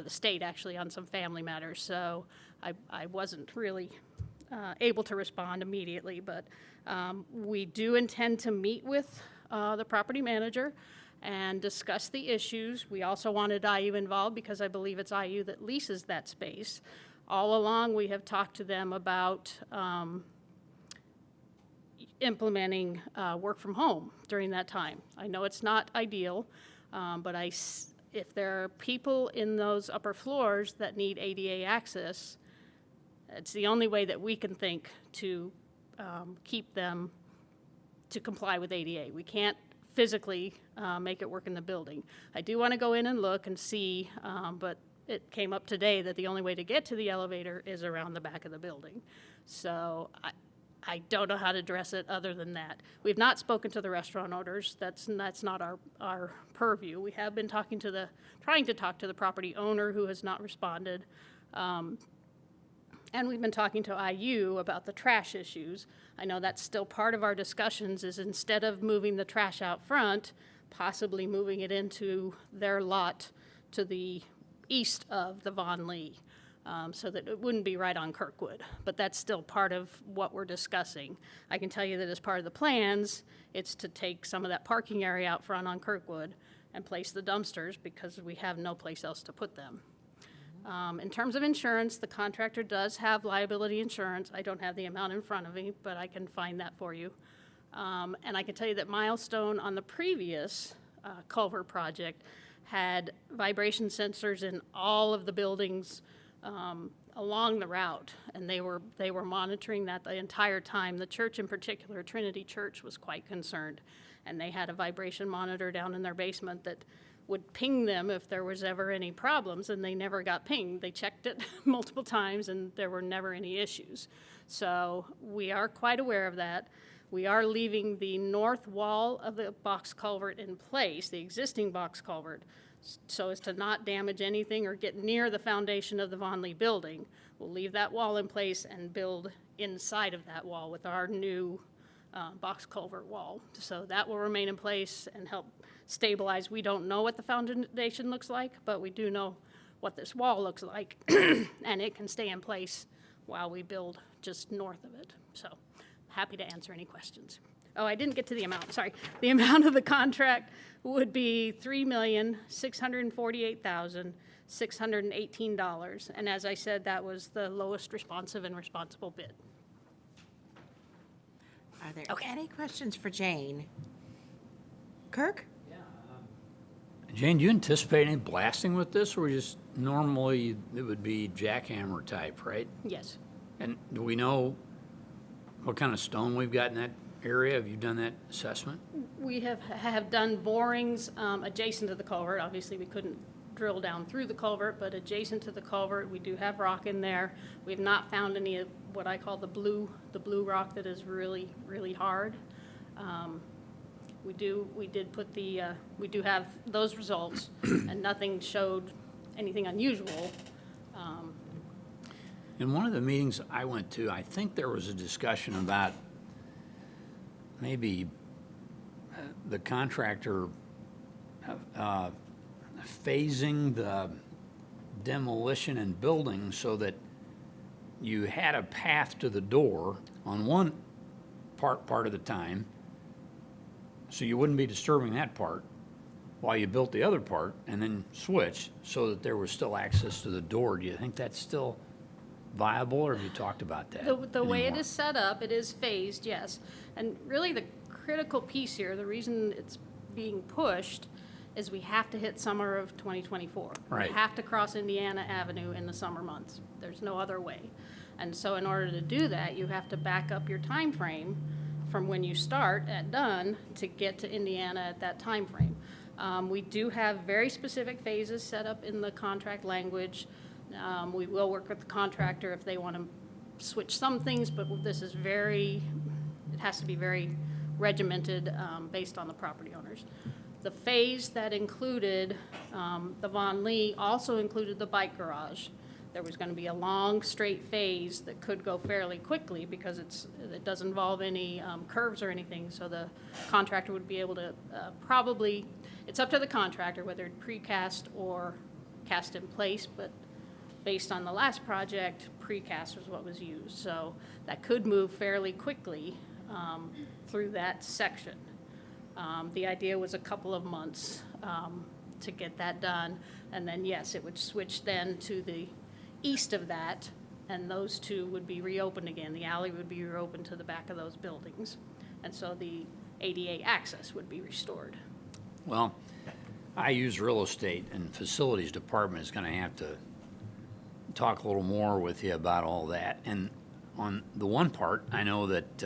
state, actually, on some family matters, so I wasn't really able to respond immediately. But we do intend to meet with the property manager and discuss the issues. We also wanted IU involved because I believe it's IU that leases that space. All along, we have talked to them about implementing work from home during that time. I know it's not ideal, but if there are people in those upper floors that need ADA access, it's the only way that we can think to keep them to comply with ADA. We can't physically make it work in the building. I do want to go in and look and see, but it came up today that the only way to get to the elevator is around the back of the building. So I don't know how to address it other than that. We've not spoken to the restaurant owners. That's not our purview. We have been trying to talk to the property owner, who has not responded. And we've been talking to IU about the trash issues. I know that's still part of our discussions, is instead of moving the trash out front, possibly moving it into their lot to the east of the Von Lee, so that it wouldn't be right on Kirkwood. But that's still part of what we're discussing. I can tell you that as part of the plans, it's to take some of that parking area out front on Kirkwood and place the dumpsters, because we have no place else to put them. In terms of insurance, the contractor does have liability insurance. I don't have the amount in front of me, but I can find that for you. And I can tell you that Milestone, on the previous culvert project, had vibration sensors in all of the buildings along the route, and they were monitoring that the entire time. The church in particular, Trinity Church, was quite concerned, and they had a vibration monitor down in their basement that would ping them if there was ever any problems, and they never got pinged. They checked it multiple times, and there were never any issues. So we are quite aware of that. We are leaving the north wall of the box culvert in place, the existing box culvert, so as to not damage anything or get near the foundation of the Von Lee building. We'll leave that wall in place and build inside of that wall with our new box culvert wall. So that will remain in place and help stabilize. We don't know what the foundation looks like, but we do know what this wall looks like, and it can stay in place while we build just north of it. So happy to answer any questions. Oh, I didn't get to the amount, sorry. The amount of the contract would be $3,648,618. And as I said, that was the lowest responsive and responsible bid. Are there any questions for Jane? Kirk? Jane, do you anticipate any blasting with this, or just normally it would be jackhammer type, right? Yes. And do we know what kind of stone we've got in that area? Have you done that assessment? We have done borings adjacent to the culvert. Obviously, we couldn't drill down through the culvert, but adjacent to the culvert, we do have rock in there. We've not found any of what I call the blue rock that is really, really hard. We did put we do have those results, and nothing showed anything unusual. In one of the meetings I went to, I think there was a discussion about maybe the contractor phasing the demolition and building so that you had a path to the door on one part of the time, so you wouldn't be disturbing that part while you built the other part, and then switch so that there was still access to the door. Do you think that's still viable, or have you talked about that? The way it anymore? is set up, it is phased, yes. And really the critical piece here, the reason it's being pushed, is we have to hit summer of 2024. Right. We have to cross Indiana Avenue in the summer months. There's no other way. And so in order to do that, you have to back up your time frame from when you start at done to get to Indiana at that time frame. We do have very specific phases set up in the contract language. We will work with the contractor if they want to switch some things, but this is it has to be very regimented based on the property owners. The phase that included the Von Lee also included the bike garage. There was going to be a long, straight phase that could go fairly quickly because it doesn't involve any curves or anything, so the contractor would be able to probably, it's up to the contractor whether it precast or cast in place, but based on the last project, precast was what was used. So that could move fairly quickly through that section. The idea was a couple of months to get that done, and then yes, it would switch then to the east of that, and those two would be reopened again. The alley would be reopened to the back of those buildings, and so the ADA access would be restored. Well, I use real estate, and facilities department is going to have to talk a little more with you about all that. And on the one part, I know that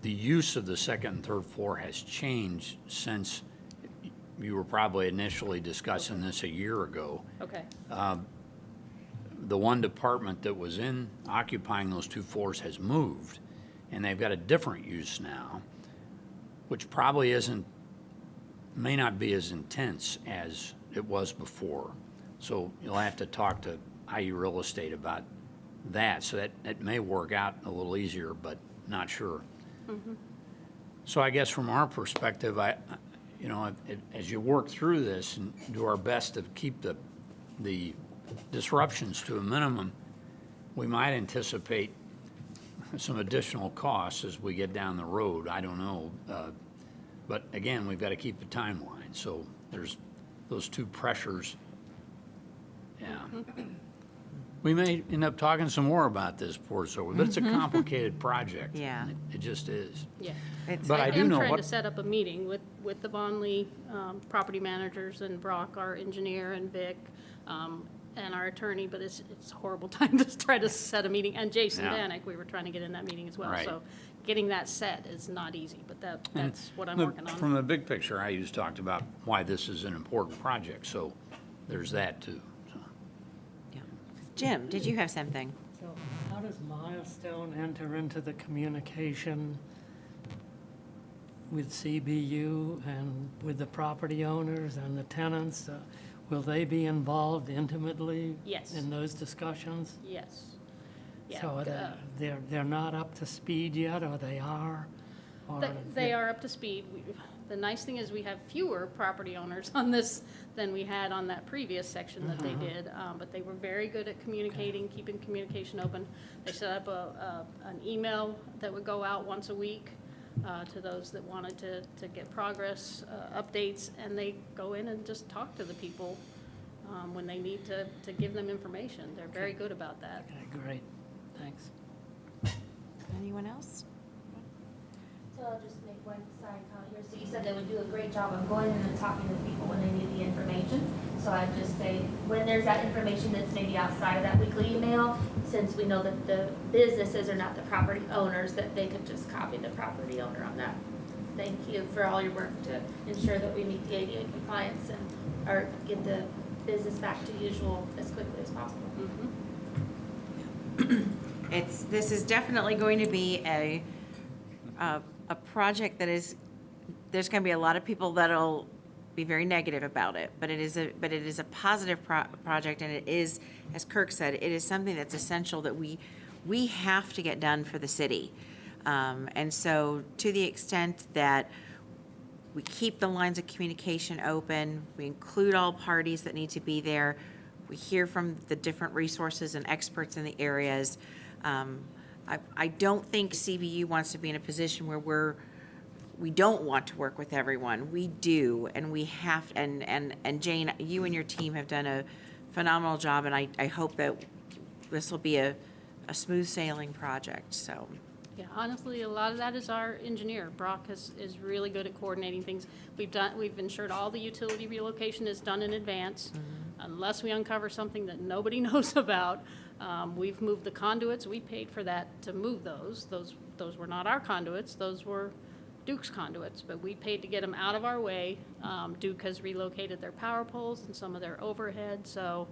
the use of the second and third floor has changed since you were probably initially discussing this a year ago. Okay. The one department that was occupying those two floors has moved, and they've got a different use now, which probably may not be as intense as it was before. So you'll have to talk to IU Real Estate about that. So that may work out a little easier, but not sure. Mm-hmm. So I guess from our perspective, as you work through this and do our best to keep the disruptions to a minimum, we might anticipate some additional costs as we get down the road. I don't know. But again, we've got to keep the timeline. So there's those two pressures. Yeah. We may end up talking some more about this before it's over, but it's a complicated project. Yeah. It just is. Yeah. But I do am know trying what. to set up a meeting with the Von Lee property managers and Brock, our engineer, and Vic, and our attorney, but it's a horrible time to try to set a meeting. And Jason Yeah. Danek, we were trying to get in that meeting as well. Right. So getting that set is not easy, but that's what I'm working on. From the big picture, I just talked about why this is an important project, so there's that too. So. Yeah. Jim, did you have something? So how does Milestone enter into the communication with CBU and with the property owners and the tenants? Will they be involved intimately Yes. in those discussions? Yes. Yeah. So they're not up to speed yet, or they are? Or They are up to speed. The nice thing is we have fewer property owners on this than we had on that previous section that they did, but they were very good at communicating, keeping communication open. They set up an email that would go out once a week to those that wanted to get progress updates, and they go in and just talk to the people when they need to give them information. They're very good about that. Okay, great, thanks. Anyone else? So I'll just make one side comment here. So you said they would do a great job of going in and talking to people when they need the information. So I'd just say, when there's that information that's maybe outside of that weekly email, since we know that the businesses are not the property owners, that they could just copy the property owner on that. Thank you for all your work to ensure that we meet the ADA compliance and, or get the business back to usual as quickly as possible. This is definitely going to be a project that is, there's going to be a lot of people that'll be very negative about it, but it is a positive project, and it is, as Kirk said, it is something that's essential that we have to get done for the city. And so to the extent that we keep the lines of communication open, we include all parties that need to be there, we hear from the different resources and experts in the areas. I don't think CBU wants to be in a position where we don't want to work with everyone. We do, and we have, and Jane, you and your team have done a phenomenal job, and I hope that this will be a smooth sailing project, so. Yeah, honestly, a lot of that is our engineer. Brock is really good at coordinating things. We've ensured all the utility relocation is done in advance. Unless we uncover something that nobody knows about, we've moved the conduits. We paid for that to move those. Those were not our conduits. Those were Duke's conduits, but we paid to get them out of our way. Duke has relocated their power poles and some of their overhead, so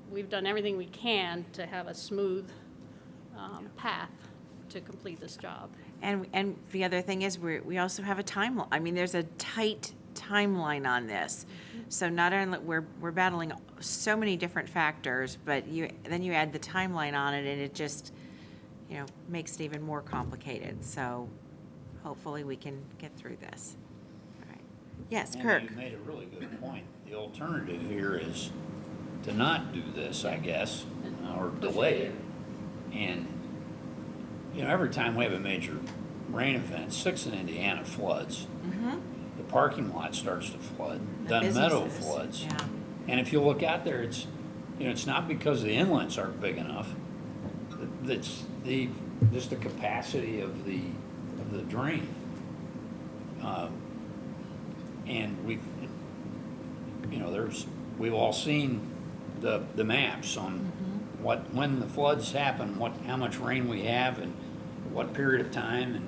we've done everything we can to have a smooth path to complete this job. And the other thing is, we also have a timeline. I mean, there's a tight timeline on this. So not only, we're battling so many different factors, but then you add the timeline on it, and it just, makes it even more complicated. So hopefully we can get through this. All right. Yes, Kirk. And you made a really good point. The alternative here is to not do this, I guess, or delay it. And every time we have a major rain event, 6 in Indiana floods. The parking lot starts to flood. Dunn Meadow floods. Yeah. And if you look out there, it's not because the inlets aren't big enough. It's just the capacity of the drain. And we've all seen the maps on when the floods happen, how much rain we have, and what period of time,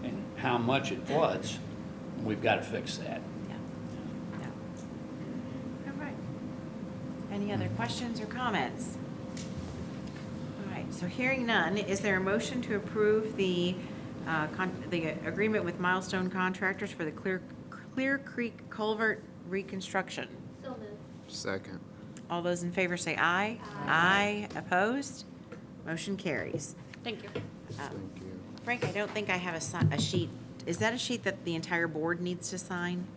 and how much it floods. We've got to fix that. Yeah. All right. Any other questions or comments? All right, so hearing none, is there a motion to approve the agreement with Milestone Contractors for the Clear Creek Culvert reconstruction? So moved. Second. All those in favor say aye. Aye. Opposed? Motion carries. Thank you. Thank you. Frank, I don't think I have a sheet. Is that a sheet that the entire board needs to sign?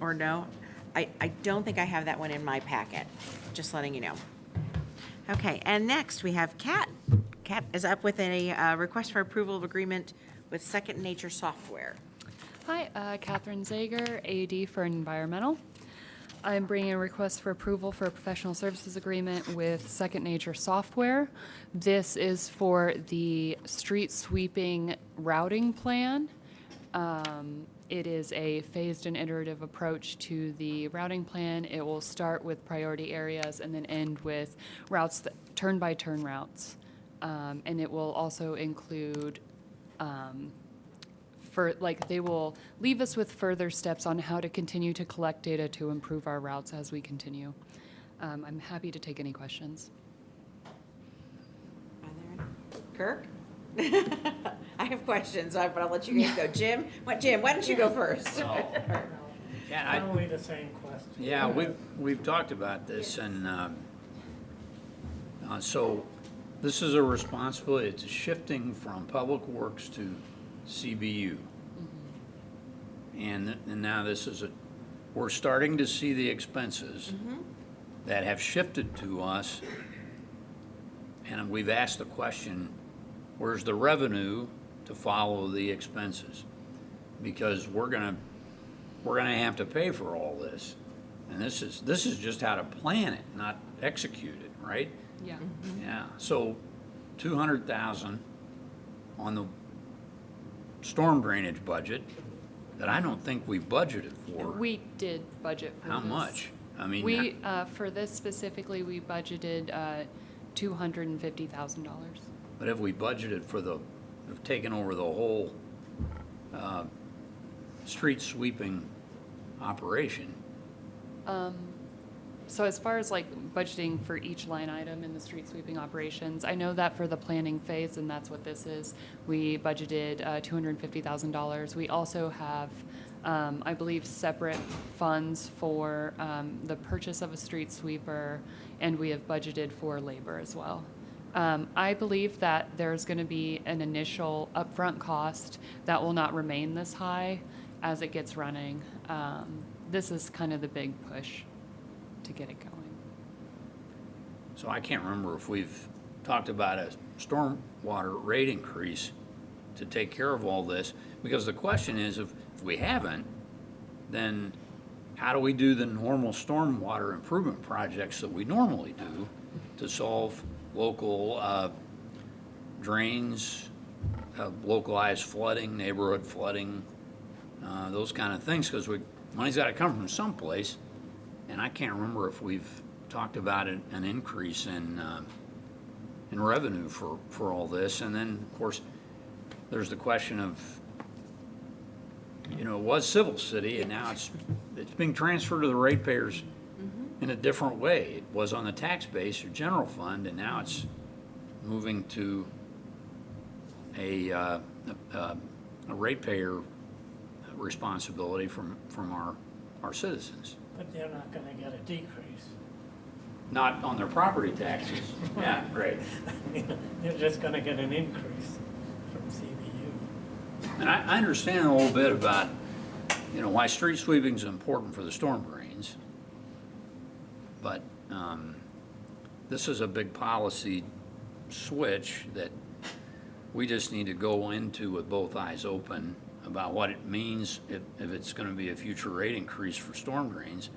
Or no? I don't think I have that one in my packet, just letting you know. Okay, and next we have Kat. Kat is up with a request for approval of agreement with Second Nature Software. Hi, Catherine Zager, AD for Environmental. I'm bringing a request for approval for a professional services agreement with Second Nature Software. This is for the street sweeping routing plan. It is a phased and iterative approach to the routing plan. It will start with priority areas and then end with routes, turn-by-turn routes. And it will also include they will leave us with further steps on how to continue to collect data to improve our routes as we continue. I'm happy to take any questions. Kirk? I have questions, but I'll let you guys go. Jim, why don't you go first? Yeah, Probably the same question. Yeah, we've talked about this, and so this is a responsibility. It's shifting from Public Works to CBU. And now we're starting to see the expenses that have shifted to us, and we've asked the question, where's the revenue to follow the expenses? Because we're gonna have to pay for all this. And this is just how to plan it, not execute it, right? Yeah. Yeah, so 200,000 on storm drainage budget that I don't think we budgeted for. We did budget for How this. much? I mean, We, for this specifically, we budgeted $250,000. but have we budgeted for taking over the whole street sweeping operation? So as far as like budgeting for each line item in the street sweeping operations, I know that for the planning phase, and that's what this is, we budgeted $250,000. We also have, I believe, separate funds for the purchase of a street sweeper, and we have budgeted for labor as well. I believe that there's going to be an initial upfront cost that will not remain this high as it gets running. This is kind of the big push to get it going. So I can't remember if we've talked about a stormwater rate increase to take care of all this, because the question is, if we haven't, then how do we do the normal stormwater improvement projects that we normally do to solve local drains, localized flooding, neighborhood flooding, those kind of things, because money's got to come from someplace. And I can't remember if we've talked about an increase in revenue for all this. And then, of course, there's the question of, it was Civil City, and now it's being transferred to the ratepayers in a different way. It was on the tax base or general fund, and now it's moving to a ratepayer responsibility from our citizens. But they're not going to get a decrease. Not on their property taxes. Yeah, right. They're just going to get an increase from CBU. And I understand a little bit about, why street sweeping is important for the storm drains. But this is a big policy switch that we just need to go into with both eyes open about what it means if it's going to be a future rate increase for storm drains.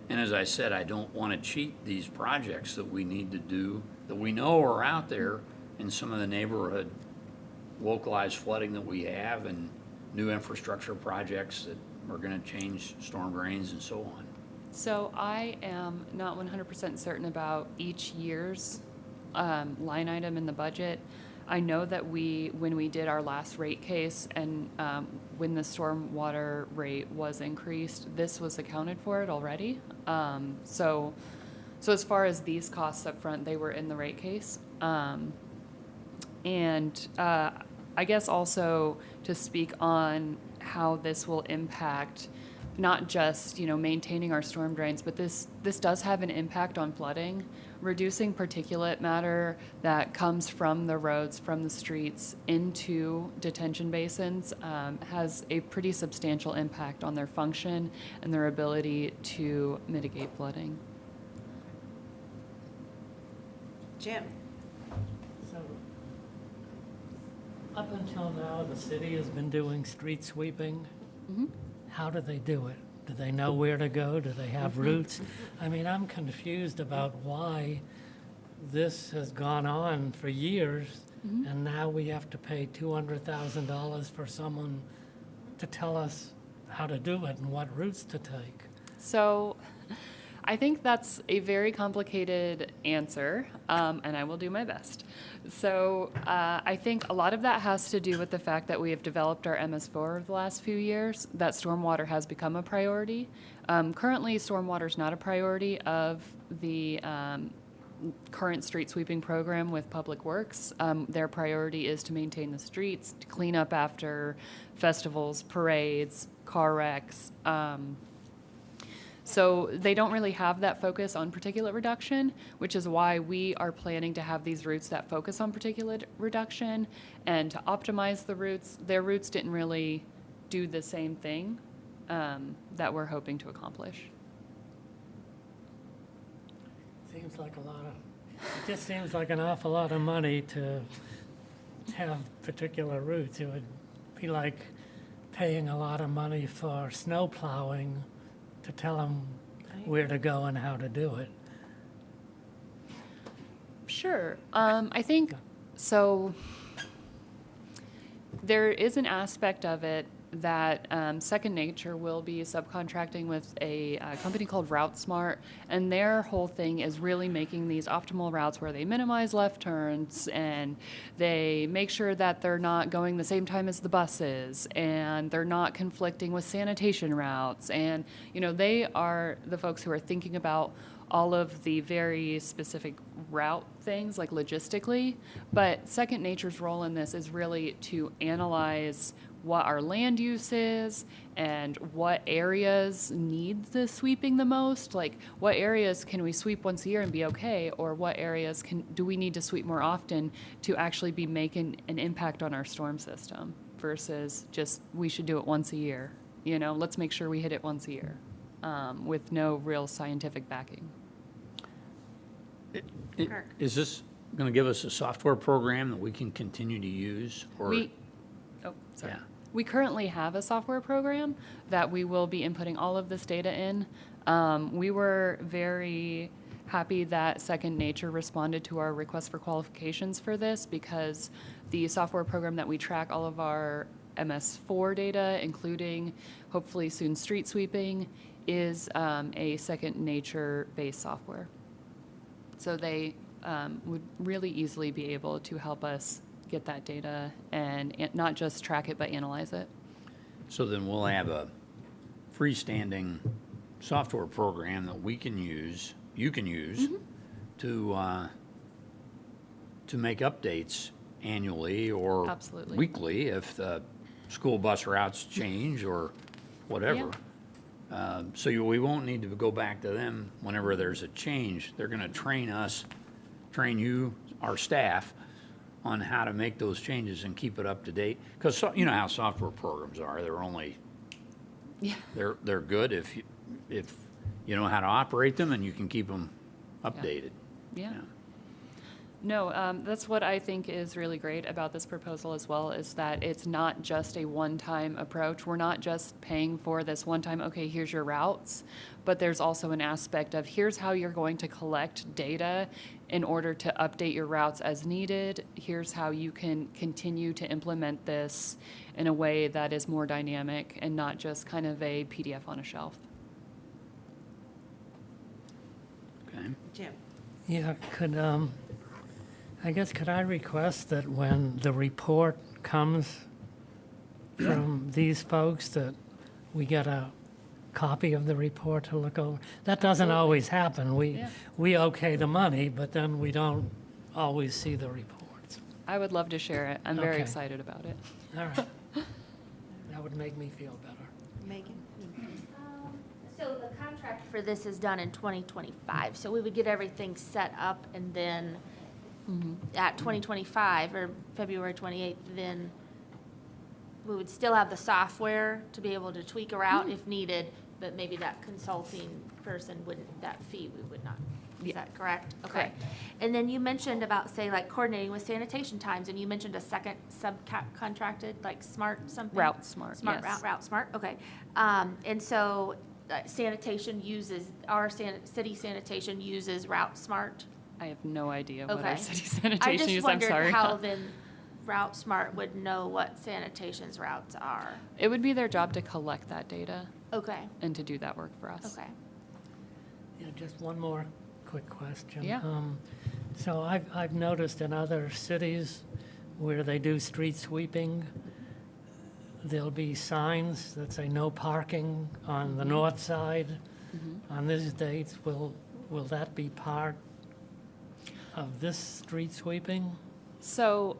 And as I said, I don't want to cheat these projects that we need to do, that we know are out there in some of the neighborhood localized flooding that we have, and new infrastructure projects that are going to change storm drains and so on. So I am not 100% certain about each year's line item in the budget. I know that when we did our last rate case and when the stormwater rate was increased, this was accounted for it already. So as far as these costs up front, they were in the rate case. And I guess also to speak on how this will impact not just, maintaining our storm drains, but this does have an impact on flooding. Reducing particulate matter that comes from the roads, from the streets into detention basins has a pretty substantial impact on their function and their ability to mitigate flooding. Jim? So, up until now, the city has been doing street sweeping. Mm-hmm. How do they do it? Do they know where to go? Do they have routes? I mean, I'm confused about why this has gone on for years, and now we have to pay $200,000 for someone to tell us how to do it and what routes to take. So I think that's a very complicated answer, and I will do my best. So I think a lot of that has to do with the fact that we have developed our MS4 over the last few years, that stormwater has become a priority. Currently, stormwater is not a priority of the current street sweeping program with Public Works. Their priority is to maintain the streets, to clean up after festivals, parades, car wrecks. So they don't really have that focus on particulate reduction, which is why we are planning to have these routes that focus on particulate reduction and to optimize the routes. Their routes didn't really do the same thing that we're hoping to accomplish. Seems like it just seems like an awful lot of money to have particular routes. It would be like paying a lot of money for snow plowing to tell them where to go and how to do it. Sure. I think so. There is an aspect of it that Second Nature will be subcontracting with a company called Route Smart, and their whole thing is really making these optimal routes where they minimize left turns and they make sure that they're not going the same time as the buses and they're not conflicting with sanitation routes. And, you know, they are the folks who are thinking about all of the very specific route things, like logistically. But Second Nature's role in this is really to analyze what our land use is and what areas need the sweeping the most. Like, what areas can we sweep once a year and be okay, or what areas do we need to sweep more often to actually be making an impact on our storm system versus just we should do it once a year. You know, let's make sure we hit it once a year with no real scientific backing. Kirk. Is this going to give us a software program that we can continue to use? Or Sorry. Yeah. We currently have a software program that we will be inputting all of this data in. We were very happy that Second Nature responded to our request for qualifications for this, because the software program that we track all of our MS4 data, including hopefully soon street sweeping, is a Second Nature-based software. So they would really easily be able to help us get that data and not just track it, but analyze it. So then we'll have a freestanding software program that we can use, you can use, to make updates annually or Absolutely. weekly if the school bus routes change or whatever. So we won't need to go back to them whenever there's a change. They're going to train you, our staff, on how to make those changes and keep it up to date. Because you know how software programs are. They're only, they're good if you know how to operate them and you can keep them updated. Yeah. No, that's what I think is really great about this proposal as well, is that it's not just a one-time approach. We're not just paying for this one-time, okay, here's your routes, but there's also an aspect of here's how you're going to collect data in order to update your routes as needed. Here's how you can continue to implement this in a way that is more dynamic and not just kind of a PDF on a shelf. Okay. Jim. Yeah, could I request that when the report comes from these folks, that we get a copy of the report to look over? That doesn't always happen. We okay the money, but then we don't always see the reports. I would love to share it. I'm very Okay. excited about it. All right. That would make me feel better. Megan. So the contract for this is done in 2025, so we would get everything set up, and then at 2025, or February 28th, then we would still have the software to be able to tweak a route if needed, but maybe that consulting person wouldn't, that fee we would not. Is that correct? Okay. Correct. And then you mentioned about, say, like coordinating with sanitation times, and you mentioned a second subcontracted, like Smart something? Route Smart, Smart, yes. Route Smart, okay. And so sanitation uses, our city sanitation uses Route Smart? I have no idea what our Okay. city I sanitation just is. I'm sorry. wondered how then Route Smart would know what sanitation's routes are. It would be their job to collect that data Okay, and to do that work for us. okay. Yeah, just one more quick question. Yeah. So I've noticed in other cities where they do street sweeping, there'll be signs that say no parking on the north side on these dates. Will that be part of this street sweeping? So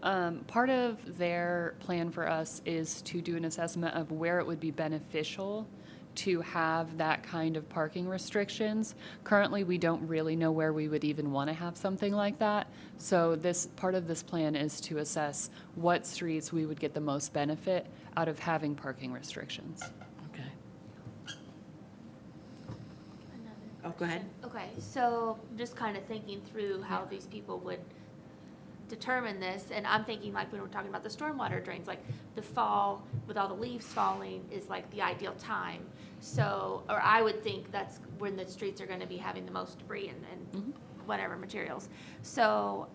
part of their plan for us is to do an assessment of where it would be beneficial to have that kind of parking restrictions. Currently, we don't really know where we would even want to have something like that. So this part of this plan is to assess what streets we would get the most benefit out of having parking restrictions. Okay. Oh, go ahead. Okay, so just kind of thinking through how these people would determine this, and I'm thinking like when we're talking about the stormwater drains, like the fall with all the leaves falling is like the ideal time. So, or I would think that's when the streets are gonna be having the most debris and, Mm-hmm. whatever materials. So,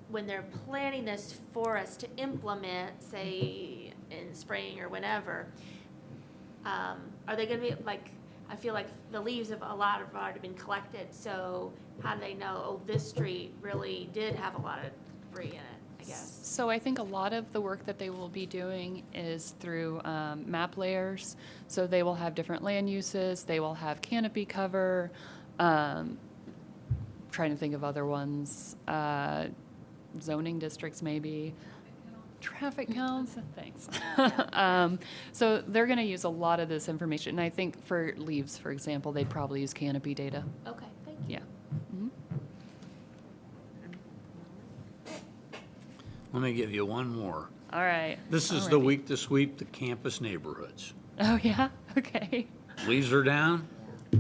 when they're planning this for us to implement, say in spring or whenever, are they gonna be like, I feel like the leaves of a lot have already been collected, so how do they know, oh, this street really did have a lot of debris in it, I guess? So I think a lot of the work that they will be doing is through map layers. So they will have different land uses, they will have canopy cover, trying to think of other ones, zoning districts maybe. Traffic counts, thanks. So they're gonna use a lot of this information. And I think for leaves, for example, they'd probably use canopy data. Okay, thank you. Yeah. Mhm. Let me give you one more. All right. This is All the righty. week to sweep the campus neighborhoods. Oh, yeah? Okay. Leaves are down,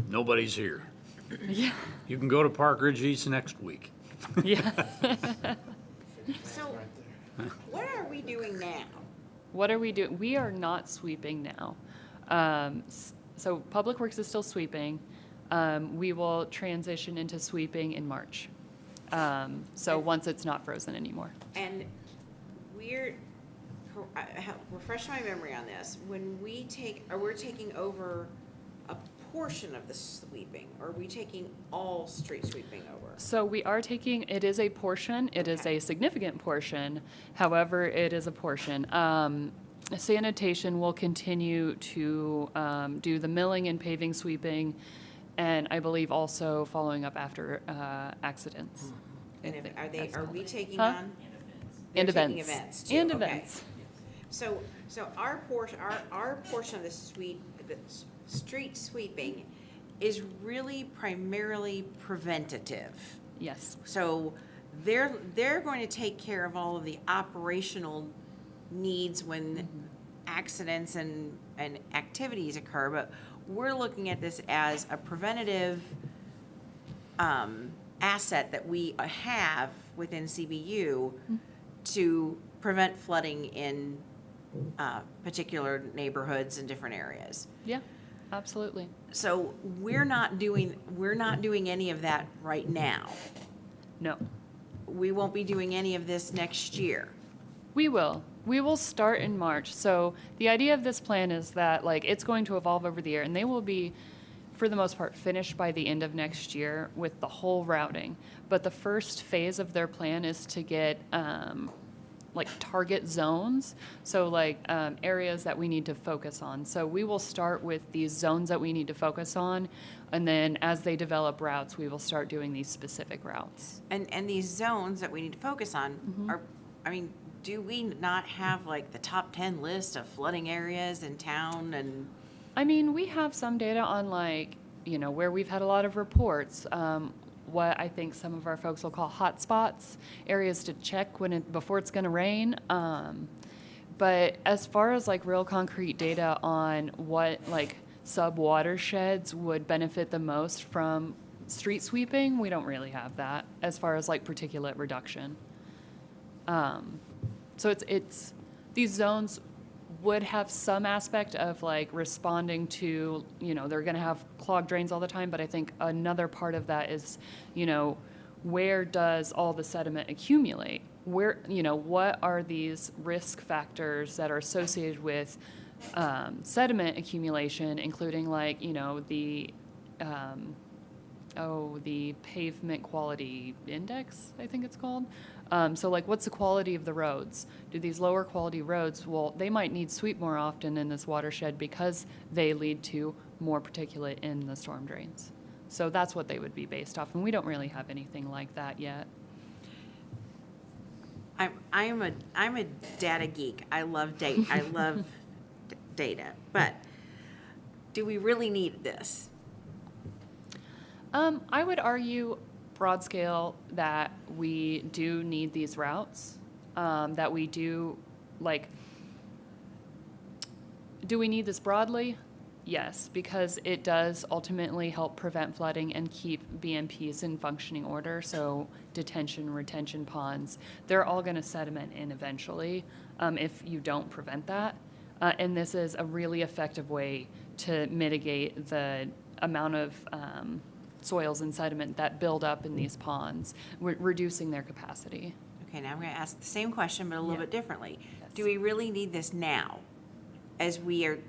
nobody's here. Yeah. You can go to Park Ridge East next week. Yeah. So, what are we doing now? What are we doing? We are not sweeping now. So Public Works is still sweeping. We will transition into sweeping in March. So once it's not frozen anymore. And refresh my memory on this, when we're taking over a portion of the sweeping, or are we taking all street sweeping over? So we are taking, it is a portion, it is Okay. a significant portion, however, it is a portion. Sanitation will continue to do the milling and paving sweeping, and I believe also following up after accidents. And are we taking Huh? on? And They're taking events. events too, And okay. events. So our portion of the street sweeping is really primarily preventative. Yes. So they're going to take care of all of the operational needs when accidents and activities occur, but we're looking at this as a preventative asset that we have within CBU to prevent flooding in particular neighborhoods and different areas. Yeah, absolutely. So we're not doing any of that right now. No. We won't be doing any of this next year. We will. We will start in March. So the idea of this plan is that like it's going to evolve over the year, and they will be, for the most part, finished by the end of next year with the whole routing. But the first phase of their plan is to get like target zones, so like areas that we need to focus on. So we will start with these zones that we need to focus on, and then as they develop routes, we will start doing these specific routes. And these zones that we need to focus on are, I mean, do we not have like the top 10 list of flooding areas in town? And I mean, we have some data on like, you know, where we've had a lot of reports, what I think some of our folks will call hot spots, areas to check before it's gonna rain. But as far as like real concrete data on what like sub-watersheds would benefit the most from street sweeping, we don't really have that as far as like particulate reduction. So it's these zones would have some aspect of like responding to, you know, they're gonna have clogged drains all the time, but I think another part of that is, you know, where does all the sediment accumulate? Where, you know, what are these risk factors that are associated with sediment accumulation, including like, you know, the pavement quality index, I think it's called. So like, what's the quality of the roads? Do these lower quality roads, well, they might need sweep more often in this watershed because they lead to more particulate in the storm drains. So that's what they would be based off, and we don't really have anything like that yet. I'm a data geek. I love data. I love data. But do we really need this? I would argue broad scale that we do need these routes, that we do, like, do we need this broadly? Yes, because it does ultimately help prevent flooding and keep BMPs in functioning order. So detention, retention ponds, they're all going to sediment in eventually if you don't prevent that. And this is a really effective way to mitigate the amount of soils and sediment that build up in these ponds, reducing their capacity. Okay, now I'm gonna ask the same question, but a little Yeah. bit differently. Yes. Do we really need this now, as we are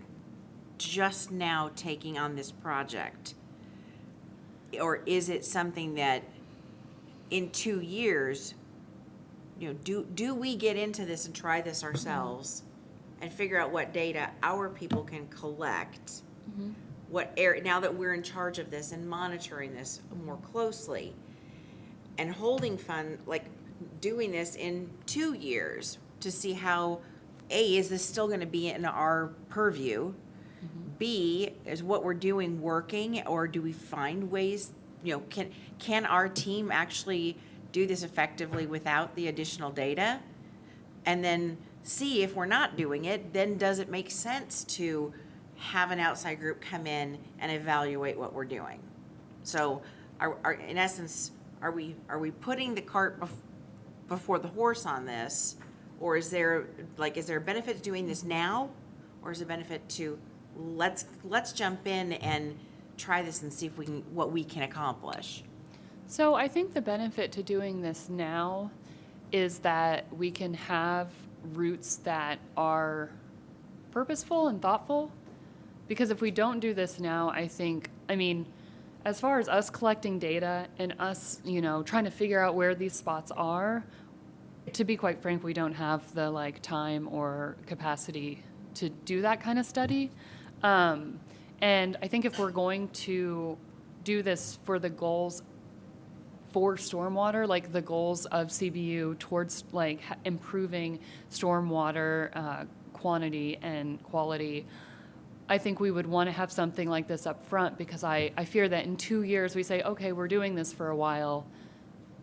just now taking on this project? Or is it something that in 2 years, do we get into this and try this ourselves and figure out what data our people can collect? Now that we're in charge of this and monitoring this more closely and holding fund, like doing this in 2 years to see how, A, is this still gonna be in our purview? B, is what we're doing working, or do we find ways, can our team actually do this effectively without the additional data? And then C, if we're not doing it, then does it make sense to have an outside group come in and evaluate what we're doing? So in essence, are we putting the cart before the horse on this? Or is there a benefit to doing this now? Or is there a benefit to let's jump in and try this and see what we can accomplish? So I think the benefit to doing this now is that we can have routes that are purposeful and thoughtful. Because if we don't do this now, as far as us collecting data and us, trying to figure out where these spots are, to be quite frank, we don't have the time or capacity to do that kind of study. And I think if we're going to do this for the goals for stormwater, like the goals of CBU towards improving stormwater quantity and quality, I think we would want to have something like this up front, because I fear that in 2 years we say, okay, we're doing this for a while,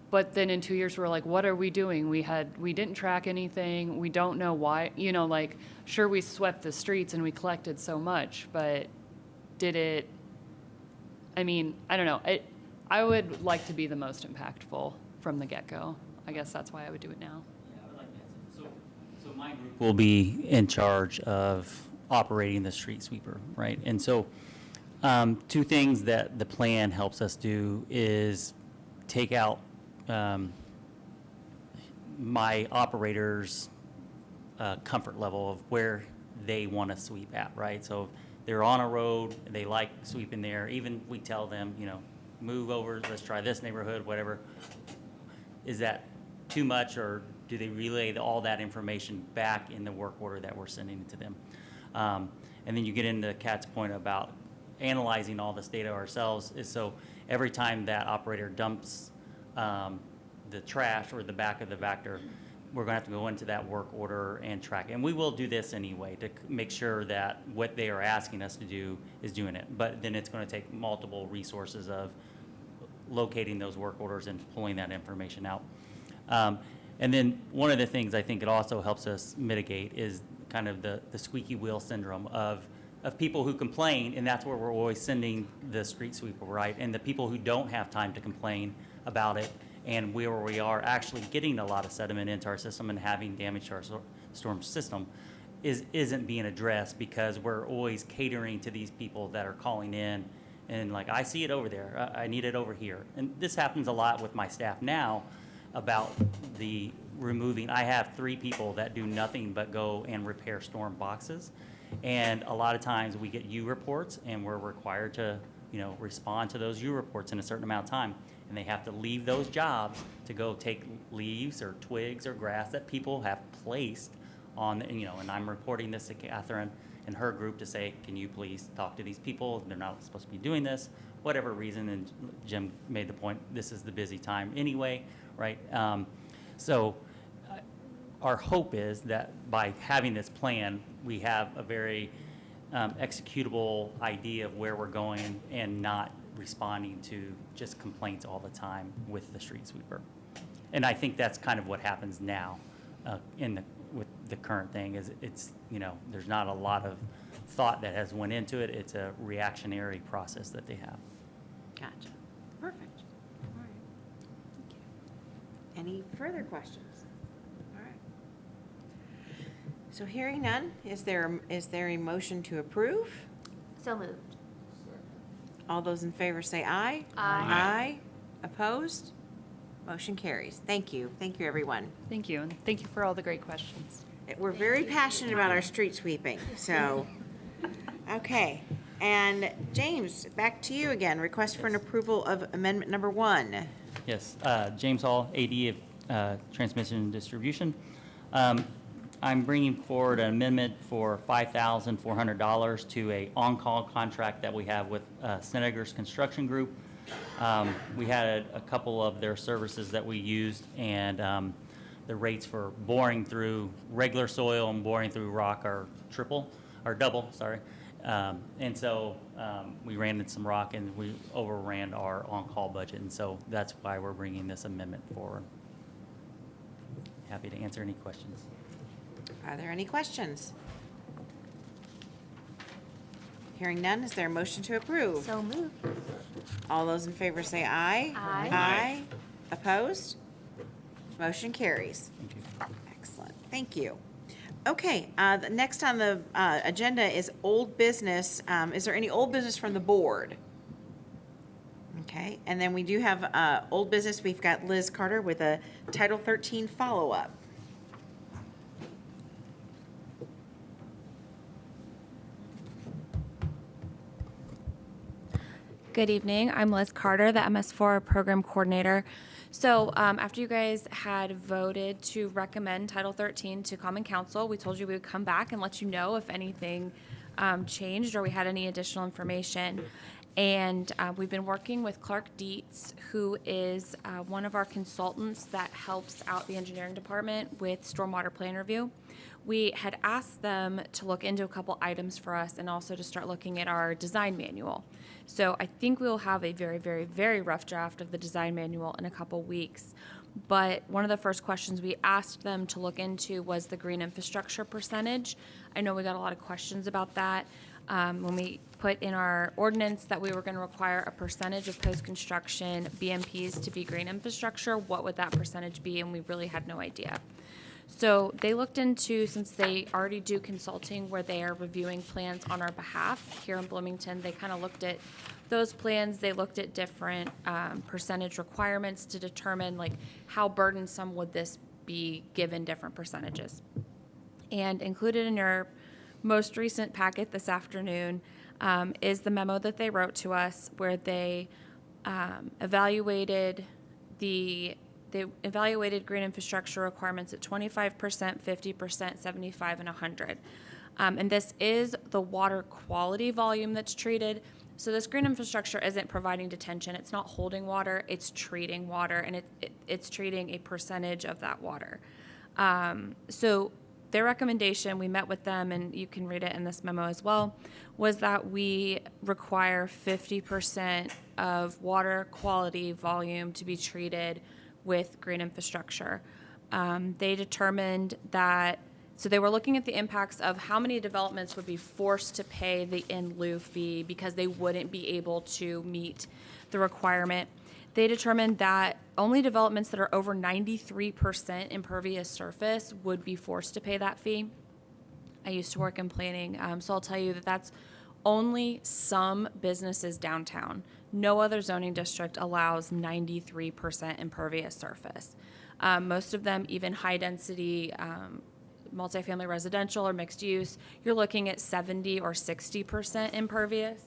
but then in 2 years we're like, what are we doing? We didn't track anything. We don't know why. Sure, we swept the streets and we collected so much, but did it? I don't know. I would like to be the most impactful from the get-go. I guess that's why I would do it now. Yeah, I would like that. So my group will be in charge of operating the street sweeper, right? And so 2 things that the plan helps us do is take out my operators' comfort level of where they want to sweep at, right? So they're on a road, they like sweeping there. Even we tell them, move over, let's try this neighborhood, whatever. Is that too much, or do they relay all that information back in the work order that we're sending to them? And then you get into Kat's point about analyzing all this data ourselves. So every time that operator dumps the trash or the back of the Vector, we're going to have to go into that work order and track it. And we will do this anyway to make sure that what they are asking us to do is doing it. But then it's going to take multiple resources of locating those work orders and pulling that information out. And then one of the things I think it also helps us mitigate is kind of the squeaky wheel syndrome of people who complain, and that's where we're always sending the street sweeper, right? And the people who don't have time to complain about it, and where we are actually getting a lot of sediment into our system and having damage to our storm system isn't being addressed, because we're always catering to these people that are calling in and I see it over there, I need it over here. And this happens a lot with my staff now about the removing. I have 3 people that do nothing but go and repair storm boxes. And a lot of times we get U reports, and we're required to, respond to those U reports in a certain amount of time. And they have to leave those jobs to go take leaves or twigs or grass that people have placed on, and I'm reporting this to Catherine and her group to say, can you please talk to these people? They're not supposed to be doing this, whatever reason. And Jim made the point, this is the busy time anyway, right? So our hope is that by having this plan, we have a very executable idea of where we're going and not responding to just complaints all the time with the street sweeper. And I think that's kind of what happens now with the current thing is it's, there's not a lot of thought that has went into it. It's a reactionary process that they have. Gotcha. Perfect. All right. Thank you. Any further questions? All right. So hearing none, is there a motion to approve? So moved. All those in favor say aye. Aye. Aye. Opposed? Motion carries. Thank you. Thank you, everyone. Thank you, and thank you for all the great questions. We're very passionate about our street sweeping, so, okay. And James, back to you again. Request for an approval of amendment number 1. Yes, James Hall, AD of Transmission and Distribution. I'm bringing forward an amendment for $5,400 to a on-call contract that we have with Senegers Construction Group. We had a couple of their services that we used, and the rates for boring through regular soil and boring through rock are double, sorry. And so we ran in some rock and we overran our on-call budget, and so that's why we're bringing this amendment forward. Happy to answer any questions. Are there any questions? Hearing none, is there a motion to approve? So moved. All those in favor say aye. Aye. Aye. Opposed? Motion carries. Thank you. Excellent. Thank you. Okay, next on the agenda is old business. Is there any old business from the board? Okay, and then we do have old business. We've got Liz Carter with a Title 13 follow-up. Good evening. I'm Liz Carter, the MS4 Program Coordinator. So after you guys had voted to recommend Title 13 to Common Council, we told you we would come back and let you know if anything changed or we had any additional information. And we've been working with Clark Dietz, who is one of our consultants that helps out the engineering department with stormwater plan review. We had asked them to look into a couple items for us and also to start looking at our design manual. So I think we will have a very, very, very rough draft of the design manual in a couple weeks. But one of the first questions we asked them to look into was the green infrastructure percentage. I know we got a lot of questions about that. When we put in our ordinance that we were going to require a percentage of post-construction BMPs to be green infrastructure, what would that percentage be? And we really had no idea. So they looked into, since they already do consulting where they are reviewing plans on our behalf here in Bloomington, they kind of looked at those plans. They looked at different percentage requirements to determine like how burdensome would this be given different percentages. And included in your most recent packet this afternoon is the memo that they wrote to us where they evaluated green infrastructure requirements at 25%, 50%, 75, and 100. And this is the water quality volume that's treated. So this green infrastructure isn't providing detention. It's not holding water. It's treating water, and it's treating a percentage of that water. So their recommendation, we met with them, and you can read it in this memo as well, was that we require 50% of water quality volume to be treated with green infrastructure. They determined that, so they were looking at the impacts of how many developments would be forced to pay the in lieu fee because they wouldn't be able to meet the requirement. They determined that only developments that are over 93% impervious surface would be forced to pay that fee. I used to work in planning, so I'll tell you that that's only some businesses downtown. No other zoning district allows 93% impervious surface. Most of them, even high density multifamily residential or mixed use, you're looking at 70 or 60% impervious.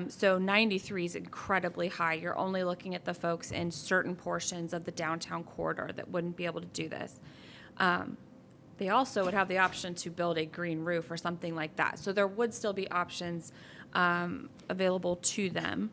So 93 is incredibly high. You're only looking at the folks in certain portions of the downtown corridor that wouldn't be able to do this. They also would have the option to build a green roof or something like that. So there would still be options available to them.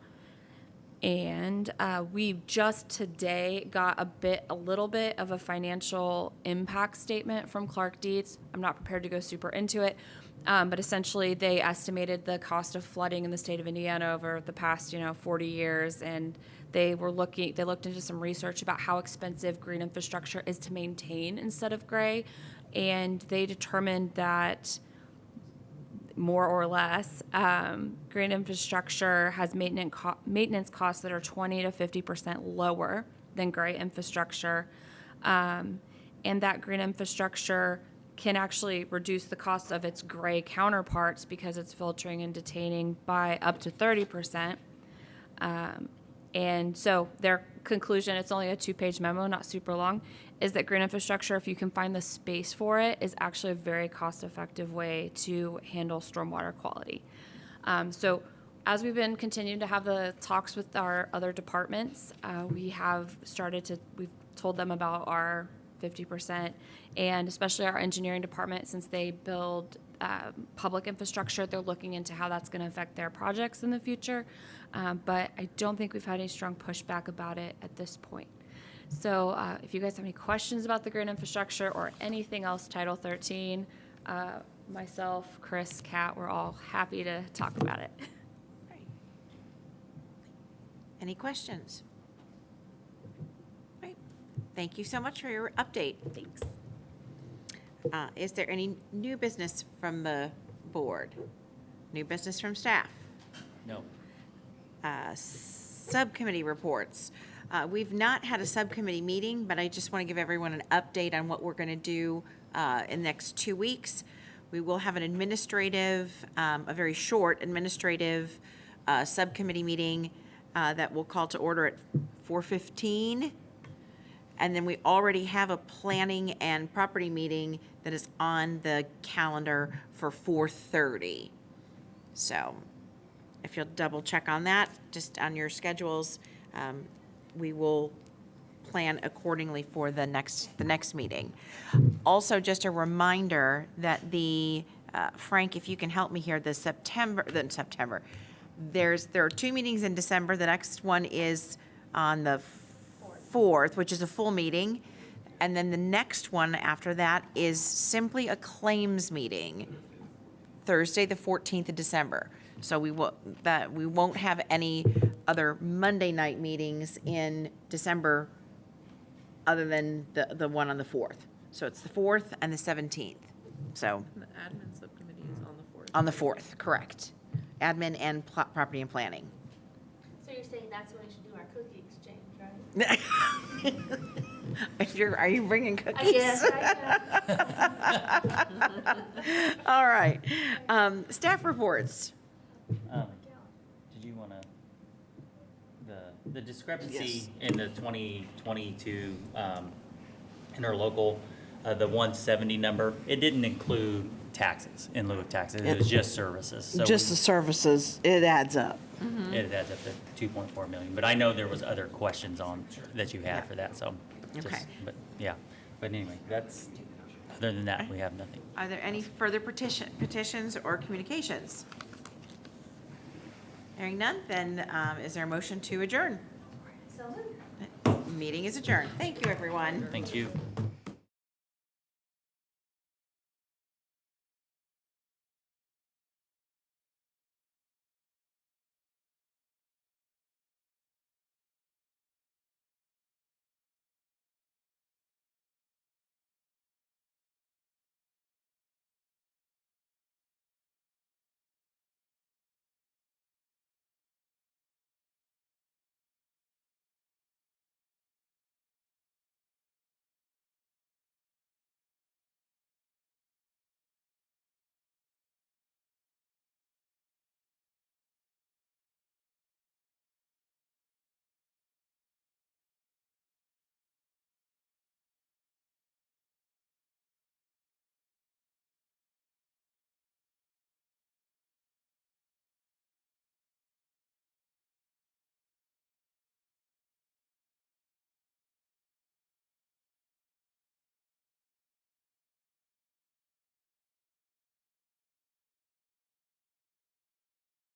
And we just today got a little bit of a financial impact statement from Clark Dietz. I'm not prepared to go super into it, but essentially they estimated the cost of flooding in the state of Indiana over the past 40 years, and they looked into some research about how expensive green infrastructure is to maintain instead of gray, and they determined that more or less, green infrastructure has maintenance costs that are 20 to 50% lower than gray infrastructure, and that green infrastructure can actually reduce the cost of its gray counterparts because it's filtering and detaining by up to 30%. And so their conclusion, it's only a 2-page memo, not super long, is that green infrastructure, if you can find the space for it, is actually a very cost-effective way to handle stormwater quality. So as we've been continuing to have the talks with our other departments, we've told them about our 50%, and especially our engineering department, since they build public infrastructure, they're looking into how that's going to affect their projects in the future. But I don't think we've had any strong pushback about it at this point. So if you guys have any questions about the green infrastructure or anything else Title 13, myself, Chris, Kat, we're all happy to talk about it. Great. Any questions? Great. Thank you so much for your update. Thanks. Is there any new business from the board? New business from staff? No. Subcommittee reports. We've not had a subcommittee meeting, but I just want to give everyone an update on what we're going to do in the next 2 weeks. We will have an administrative, a very short administrative subcommittee meeting that we'll call to order at 4:15. And then we already have a planning and property meeting that is on the calendar for 4:30. So if you'll double check on that, just on your schedules, we will plan accordingly for the next meeting. Also, just a reminder that Frank, if you can help me here, there are 2 meetings in December. The next one is on the 4th, which is a full meeting. And then the next one after that is simply a claims meeting, Thursday, the 14th of December. So we won't have any other Monday night meetings in December other than the one on the 4th. So it's the 4th and the 17th. So The admin subcommittee is on the 4th. on the 4th, correct. Admin and property and planning. So you're saying that's when we should do our cookie exchange, right? Are you bringing cookies? I guess. All right. Staff reports. Did you want to, the discrepancy in the 2022 interlocal, the 170 number, it didn't include taxes, in lieu of taxes, it was just services. So Just the services, it adds up. it adds up to 2.4 million, but I know there was other questions on, that you had for that, so. Okay. But, yeah, but anyway, other than that, we have nothing. Are there any further petitions or communications? Hearing none, then is there a motion to adjourn? So moved. Meeting is adjourned. Thank you, everyone. Thank you.